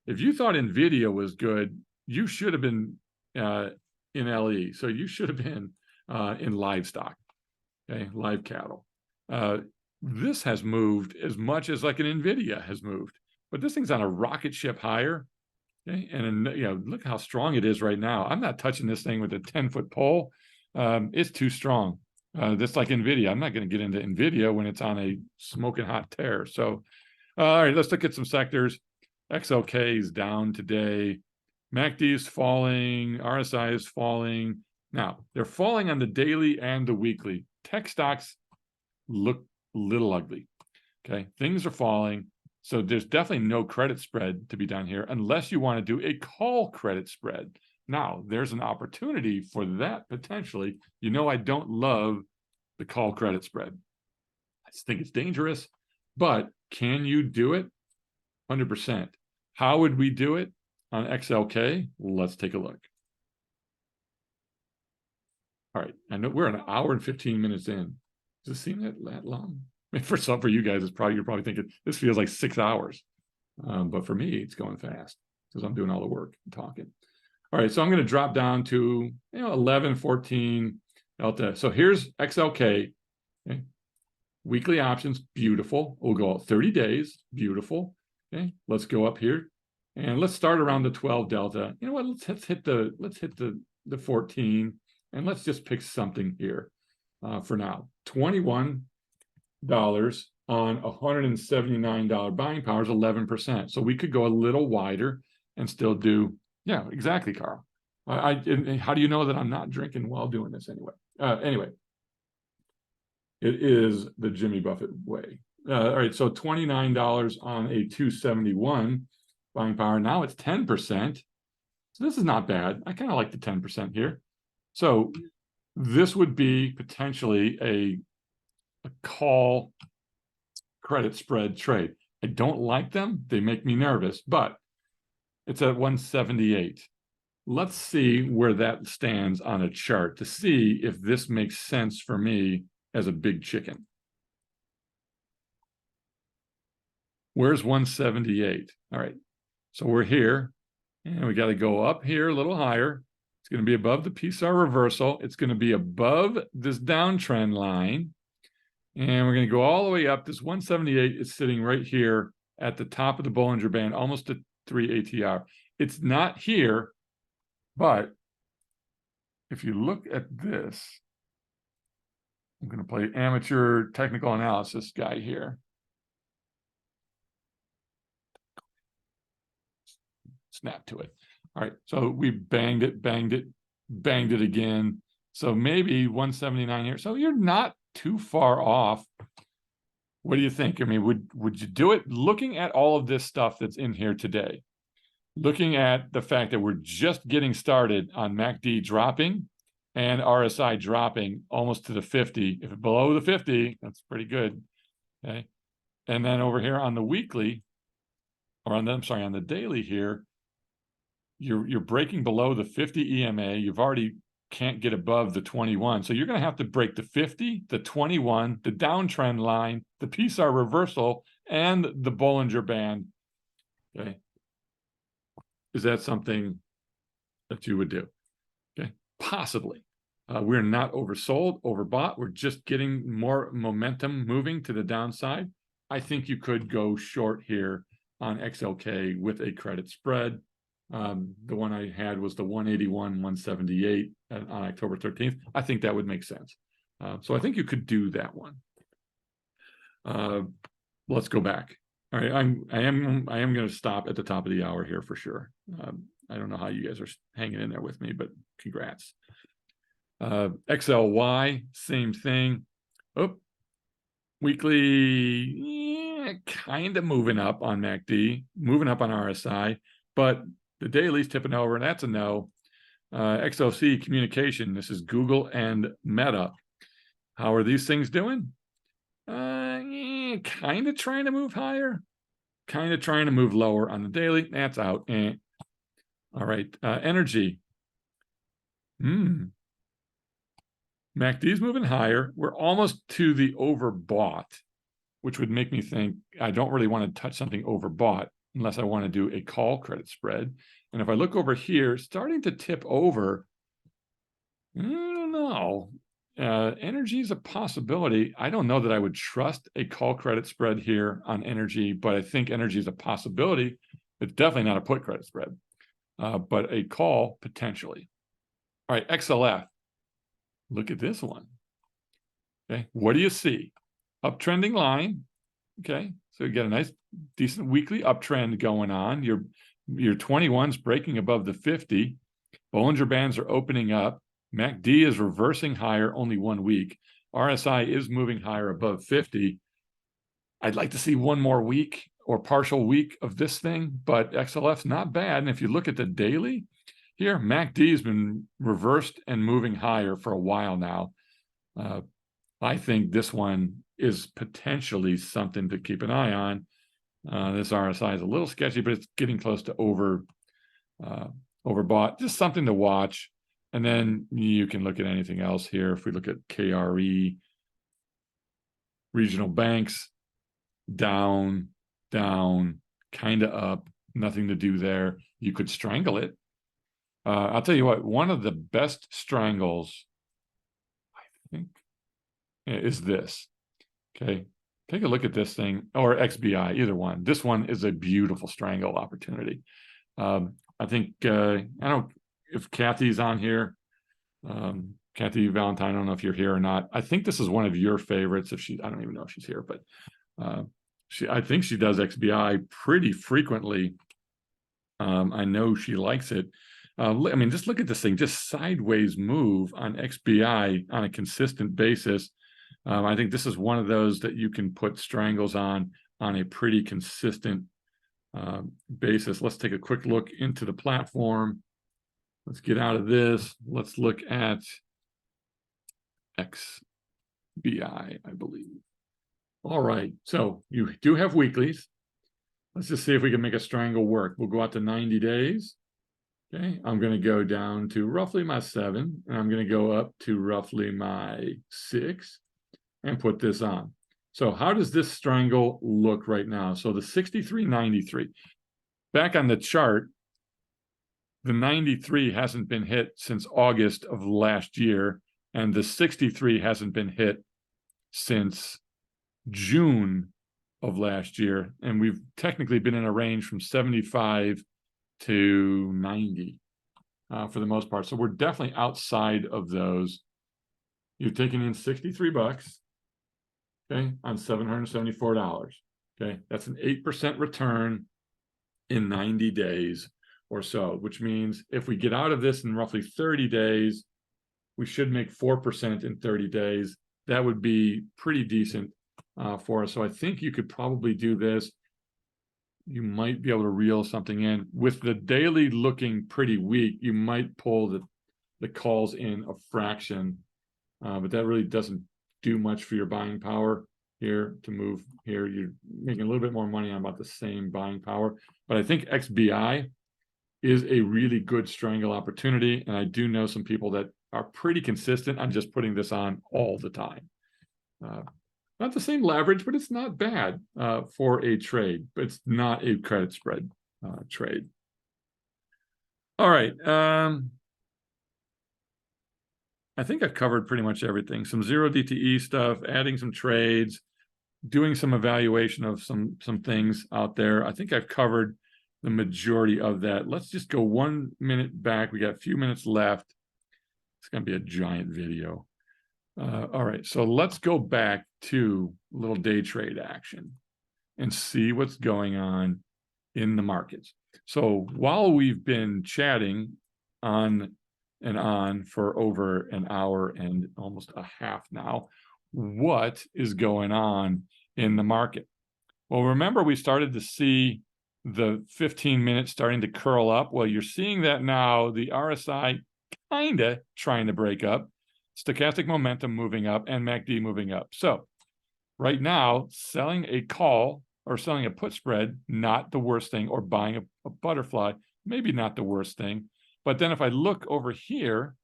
Speaker 1: If you thought NVIDIA was good, you should have been in LE. So you should have been in livestock, okay, live cattle. This has moved as much as like an NVIDIA has moved, but this thing's on a rocket ship higher. Okay, and look how strong it is right now. I'm not touching this thing with a 10-foot pole. It's too strong. That's like NVIDIA. I'm not going to get into NVIDIA when it's on a smoking hot tear. So, all right, let's look at some sectors. XLK is down today. MACD is falling. RSI is falling. Now, they're falling on the daily and the weekly. Tech stocks look a little ugly. Okay, things are falling. So there's definitely no credit spread to be done here unless you want to do a call credit spread. Now, there's an opportunity for that potentially. I don't love the call credit spread. I just think it's dangerous, but can you do it? 100%. How would we do it on XLK? Let's take a look. All right, I know we're an hour and 15 minutes in. Does it seem that long? I mean, for you guys, you're probably thinking this feels like 6 hours, but for me, it's going fast because I'm doing all the work and talking. All right, so I'm going to drop down to 11, 14 delta. So here's XLK. Okay, weekly options, beautiful. We'll go out 30 days, beautiful. Okay, let's go up here and let's start around the 12 delta. You know what? Let's hit the 14, and let's just pick something here for now. $21 on $179 buying power is 11%. So we could go a little wider and still do, yeah, exactly, Carl. How do you know that I'm not drinking while doing this anyway? Anyway, it is the Jimmy Buffett way. All right, so $29 on a 271 buying power. Now it's 10%. So this is not bad. I kind of like the 10% here. So this would be potentially a call credit spread trade. I don't like them. They make me nervous, but it's at 178. Let's see where that stands on a chart to see if this makes sense for me as a big chicken. Where's 178? All right, so we're here, and we got to go up here a little higher. It's going to be above the PSAR reversal. It's going to be above this downtrend line, and we're going to go all the way up. This 178 is sitting right here at the top of the Bollinger Band, almost at 3 ATR. It's not here, but if you look at this, I'm going to play amateur technical analysis guy here. Snap to it. All right, so we banged it, banged it again. So maybe 179 here. So you're not too far off. What do you think? I mean, would you do it? Looking at all of this stuff that's in here today, looking at the fact that we're just getting started on MACD dropping and RSI dropping almost to the 50. If it's below the 50, that's pretty good. Okay. And then over here on the weekly, or on the, I'm sorry, on the daily here, you're breaking below the 50 EMA. You've already can't get above the 21. So you're going to have to break the 50, the 21, the downtrend line, the PSAR reversal, and the Bollinger Band. Okay. Is that something that you would do? Okay. Possibly. We're not oversold, overbought. We're just getting more momentum moving to the downside. I think you could go short here on XLK with a credit spread. The one I had was the 181, 178 on October 13th. I think that would make sense. So I think you could do that one. Let's go back. All right, I am going to stop at the top of the hour here for sure. I don't know how you guys are hanging in there with me, but congrats. XLY, same thing. Oh, weekly, kind of moving up on MACD, moving up on RSI, but the daily's tipping over, and that's a no. XLC communication, this is Google and Meta. How are these things doing? Kind of trying to move higher, kind of trying to move lower on the daily. That's out. All right, energy. MACD's moving higher. We're almost to the overbought, which would make me think I don't really want to touch something overbought unless I want to do a call credit spread. And if I look over here, starting to tip over, I don't know. Energy is a possibility. I don't know that I would trust a call credit spread here on energy, but I think energy is a possibility. It's definitely not a put credit spread, but a call potentially. All right, XLF. Look at this one. Okay, what do you see? Uptrending line. Okay, so you got a nice, decent weekly uptrend going on. Your 21's breaking above the 50. Bollinger Bands are opening up. MACD is reversing higher only 1 week. RSI is moving higher above 50. I'd like to see one more week or partial week of this thing, but XLF's not bad. And if you look at the daily here, MACD has been reversed and moving higher for a while now. I think this one is potentially something to keep an eye on. This RSI is a little sketchy, but it's getting close to overbought. Just something to watch. And then you can look at anything else here. If we look at KRE, regional banks, down, kind of up, nothing to do there. You could strangle it. I'll tell you what, one of the best strangles, I think, is this. Okay, take a look at this thing, or XBI, either one. This one is a beautiful strangle opportunity. I think, I don't know if Kathy's on here. Kathy Valentine, I don't know if you're here or not. I think this is one of your favorites. If she, I don't even know if she's here, but I think she does XBI pretty frequently. I know she likes it. I mean, just look at this thing, just sideways move on XBI on a consistent basis. I think this is one of those that you can put strangles on a pretty consistent basis. Let's take a quick look into the platform. let's get out of this. Let's look at XBI, I believe. All right, so you do have weeklies. Let's just see if we can make a strangle work. We'll go out to 90 days. Okay, I'm going to go down to roughly my 7, and I'm going to go up to roughly my 6 and put this on. So how does this strangle look right now? So the 63.93. Back on the chart, the 93 hasn't been hit since August of last year, and the 63 hasn't been hit since June of last year. And we've technically been in a range from 75 to 90 for the most part. So we're definitely outside of those. You're taking in 63 bucks, okay, on $774. Okay, that's an 8% return in 90 days or so, which means if we get out of this in roughly 30 days, we should make 4% in 30 days. That would be pretty decent for us. So I think you could probably do this. You might be able to reel something in. With the daily looking pretty weak, you might pull the calls in a fraction, but that really doesn't do much for your buying power here to move here. You're making a little bit more money on about the same buying power. But I think XBI is a really good strangle opportunity. And I do know some people that are pretty consistent on just putting this on all the time. Not the same leverage, but it's not bad for a trade. But it's not a credit spread trade. All right. I think I've covered pretty much everything. Some zero DTE stuff, adding some trades, doing some evaluation of some things out there. I think I've covered the majority of that. Let's just go 1 minute back. We got a few minutes left. It's going to be a giant video. All right, so let's go back to a little day trade action and see what's going on in the markets. So while we've been chatting on and on for over an hour and almost a half now, what is going on in the market? Well, remember we started to see the 15 minutes starting to curl up. Well, you're seeing that now, the RSI kind of trying to break up, stochastic momentum moving up, and MACD moving up. So right now, selling a call or selling a put spread, not the worst thing, or buying a butterfly, maybe not the worst thing. But then if I look over here,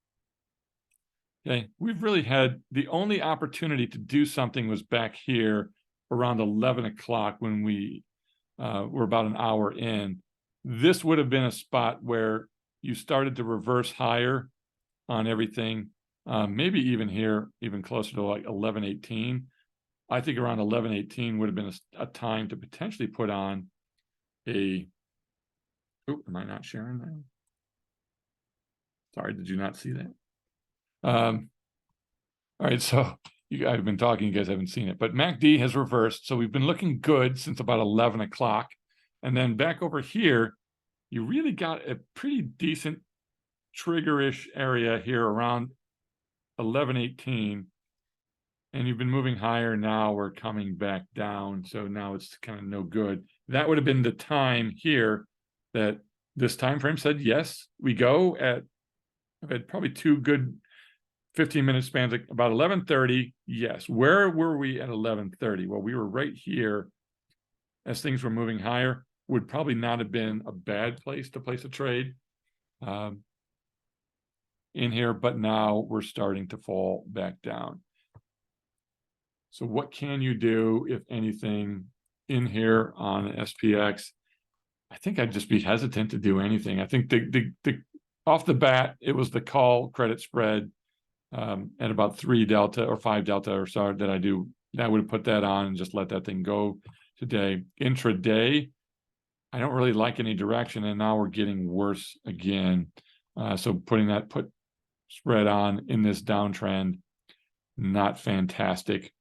Speaker 1: okay, we've really had the only opportunity to do something was back here around 11 o'clock when we were about an hour in. This would have been a spot where you started to reverse higher on everything, maybe even here, even closer to like 11:18. I think around 11:18 would have been a time to potentially put on a, oh, am I not sharing that? Sorry, did you not see that? All right, so I've been talking, you guys haven't seen it, but MACD has reversed. So we've been looking good since about 11 o'clock. And then back over here, you really got a pretty decent triggerish area here around 11:18. And you've been moving higher. Now we're coming back down. So now it's kind of no good. That would have been the time here that this time frame said, yes, we go at, I've had probably two good 15-minute spans, like about 11:30. Yes. Where were we at 11:30? Well, we were right here as things were moving higher. Would probably not have been a bad place to place a trade in here, but now we're starting to fall back down. So what can you do, if anything, in here on SPX? I think I'd just be hesitant to do anything. I think the off the bat, it was the call credit spread at about 3 delta or 5 delta or so that I do. I would have put that on and just let that thing go today. Intraday, I don't really like any direction, and now we're getting worse again. So putting that put spread on in this downtrend, not fantastic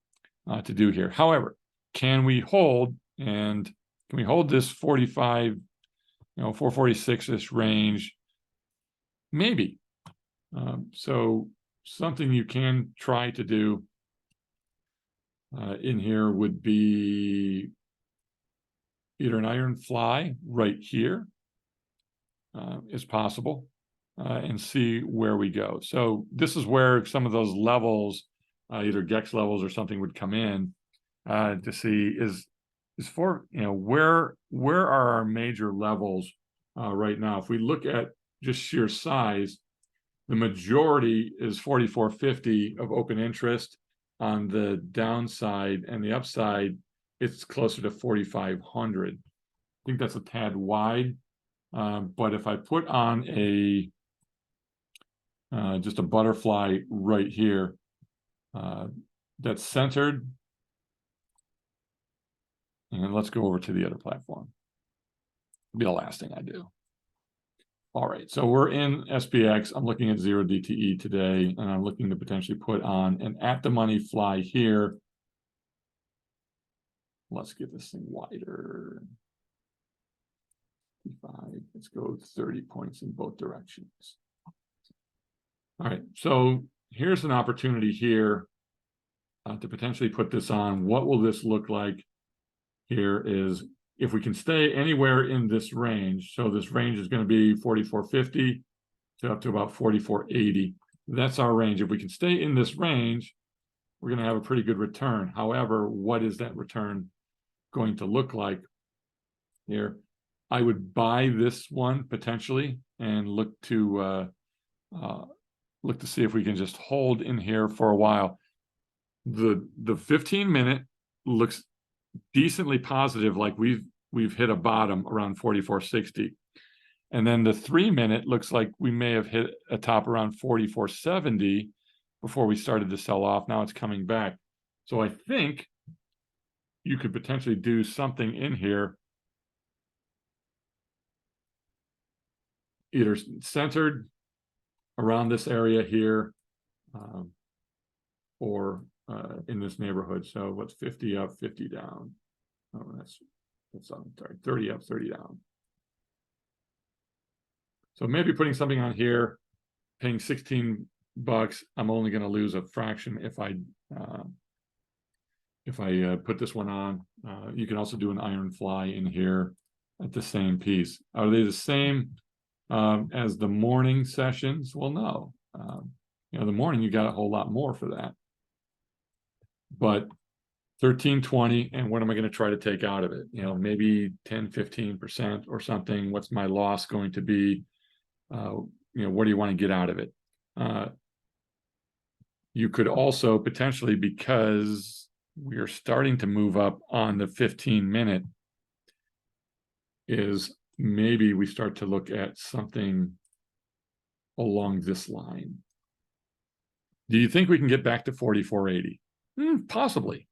Speaker 1: to do here. However, can we hold, and can we hold this 45, 446-ish range? Maybe. So something you can try to do in here would be either an iron fly right here is possible. and see where we go. So this is where some of those levels, either GEX levels or something, would come in to see is for, where are our major levels right now. If we look at just sheer size, the majority is 4450 of open interest on the downside, and the upside, it's closer to 4500. I think that's a tad wide, but if I put on a just a butterfly right here that's centered, and let's go over to the other platform. It'll be the last thing I do. All right, so we're in SPX. I'm looking at 0 DTE today, and I'm looking to potentially put on an at-the-money fly here. Let's get this thing wider. 55. Let's go 30 points in both directions. All right, so here's an opportunity here to potentially put this on. What will this look like? Here is, if we can stay anywhere in this range, so this range is going to be 4450 to up to about 4480. That's our range. If we can stay in this range, we're going to have a pretty good return. However, what is that return going to look like here? I would buy this one potentially and look to see if we can just hold in here for a while. The 15-minute looks decently positive, like we've hit a bottom around 4460, and then the 3-minute looks like we may have hit a top around 4470 before we started to sell off. Now it's coming back, so I think you could potentially do something in here, either centered around this area here, or in this neighborhood. So what's 50 up, 50 down? Oh, that's sorry, 30 up, 30 down. So maybe putting something on here, paying 16 bucks. I'm only going to lose a fraction if I put this one on. You can also do an iron fly in here at the same piece. Are they the same as the morning sessions? Well, no. The morning you got a whole lot more for that. But 1320, and what am I going to try to take out of it? Maybe 10-15% or something. What's my loss going to be? What do you want to get out of it? You could also potentially, because we are starting to move up on the 15-minute, is maybe we start to look at something along this line. Do you think we can get back to 4480? Possibly.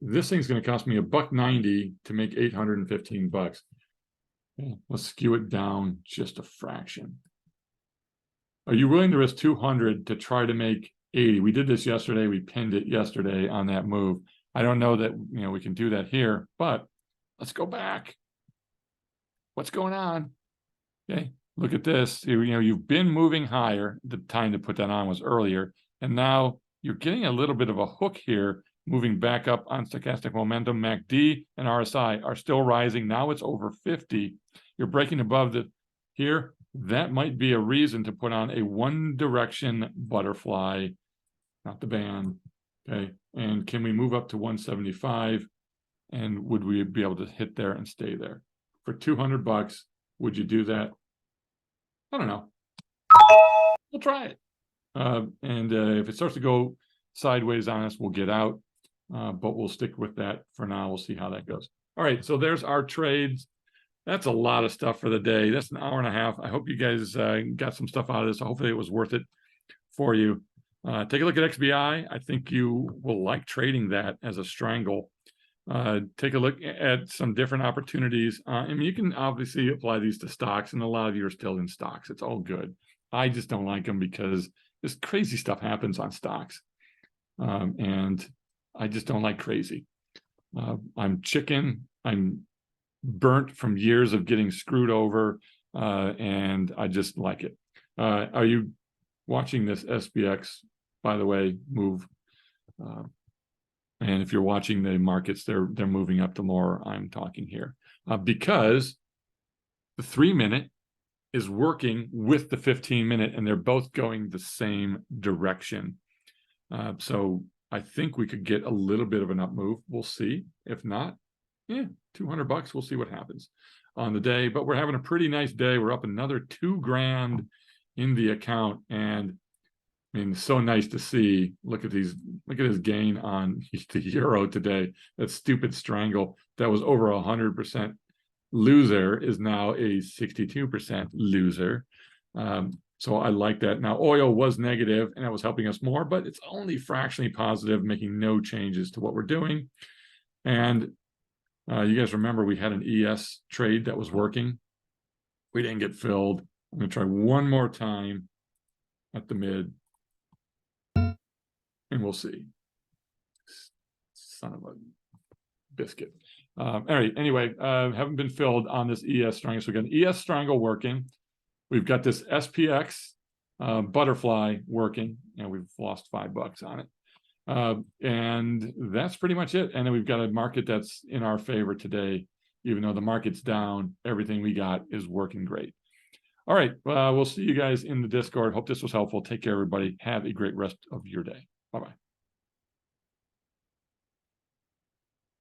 Speaker 1: This thing's going to cost me $1.90 to make 815 bucks. Let's skew it down just a fraction. Are you willing to risk 200 to try to make 80? We did this yesterday. We pinned it yesterday on that move. I don't know that we can do that here, but let's go back. What's going on? Okay, look at this. You've been moving higher. The time to put that on was earlier, and now you're getting a little bit of a hook here, moving back up on stochastic momentum. MACD and RSI are still rising. Now it's over 50. You're breaking above the here. That might be a reason to put on a one direction butterfly, not the band. Okay. And can we move up to 175? And would we be able to hit there and stay there? For 200 bucks, would you do that? I don't know. We'll try it. And if it starts to go sideways on us, we'll get out. But we'll stick with that for now. We'll see how that goes. All right, so there's our trades. That's a lot of stuff for the day. That's an hour and a half. I hope you guys got some stuff out of this. Hopefully it was worth it for you. Take a look at XBI. I think you will like trading that as a strangle. Take a look at some different opportunities. You can obviously apply these to stocks, and a lot of you are still in stocks. It's all good. I just don't like them because this crazy stuff happens on stocks. And I just don't like crazy. I'm chicken. I'm burnt from years of getting screwed over, and I just like it. Are you watching this SPX, by the way, move? And if you're watching the markets, they're moving up the more I'm talking here, because the 3-minute is working with the 15-minute, and they're both going the same direction. So I think we could get a little bit of an up move. We'll see. If not, yeah, $200. We'll see what happens on the day. But we're having a pretty nice day. We're up another $2,000 in the account, and I mean, so nice to see. Look at these. Look at his gain on the euro today. That stupid strangle that was over 100% loser is now a 62% loser. So I like that. Now, oil was negative, and that was helping us more, but it's only fractionally positive, making no changes to what we're doing. And you guys remember we had an ES trade that was working. We didn't get filled. I'm going to try one more time at the mid, and we'll see. Son of a biscuit. All right, anyway, haven't been filled on this ES Strangle. So we got an ES Strangle working. We've got this SPX butterfly working, and we've lost $5 on it. And that's pretty much it. And then we've got a market that's in our favor today. Even though the market's down, everything we got is working great. All right, we'll see you guys in the Discord. Hope this was helpful. Take care, everybody. Have a great rest of your day. Bye-bye.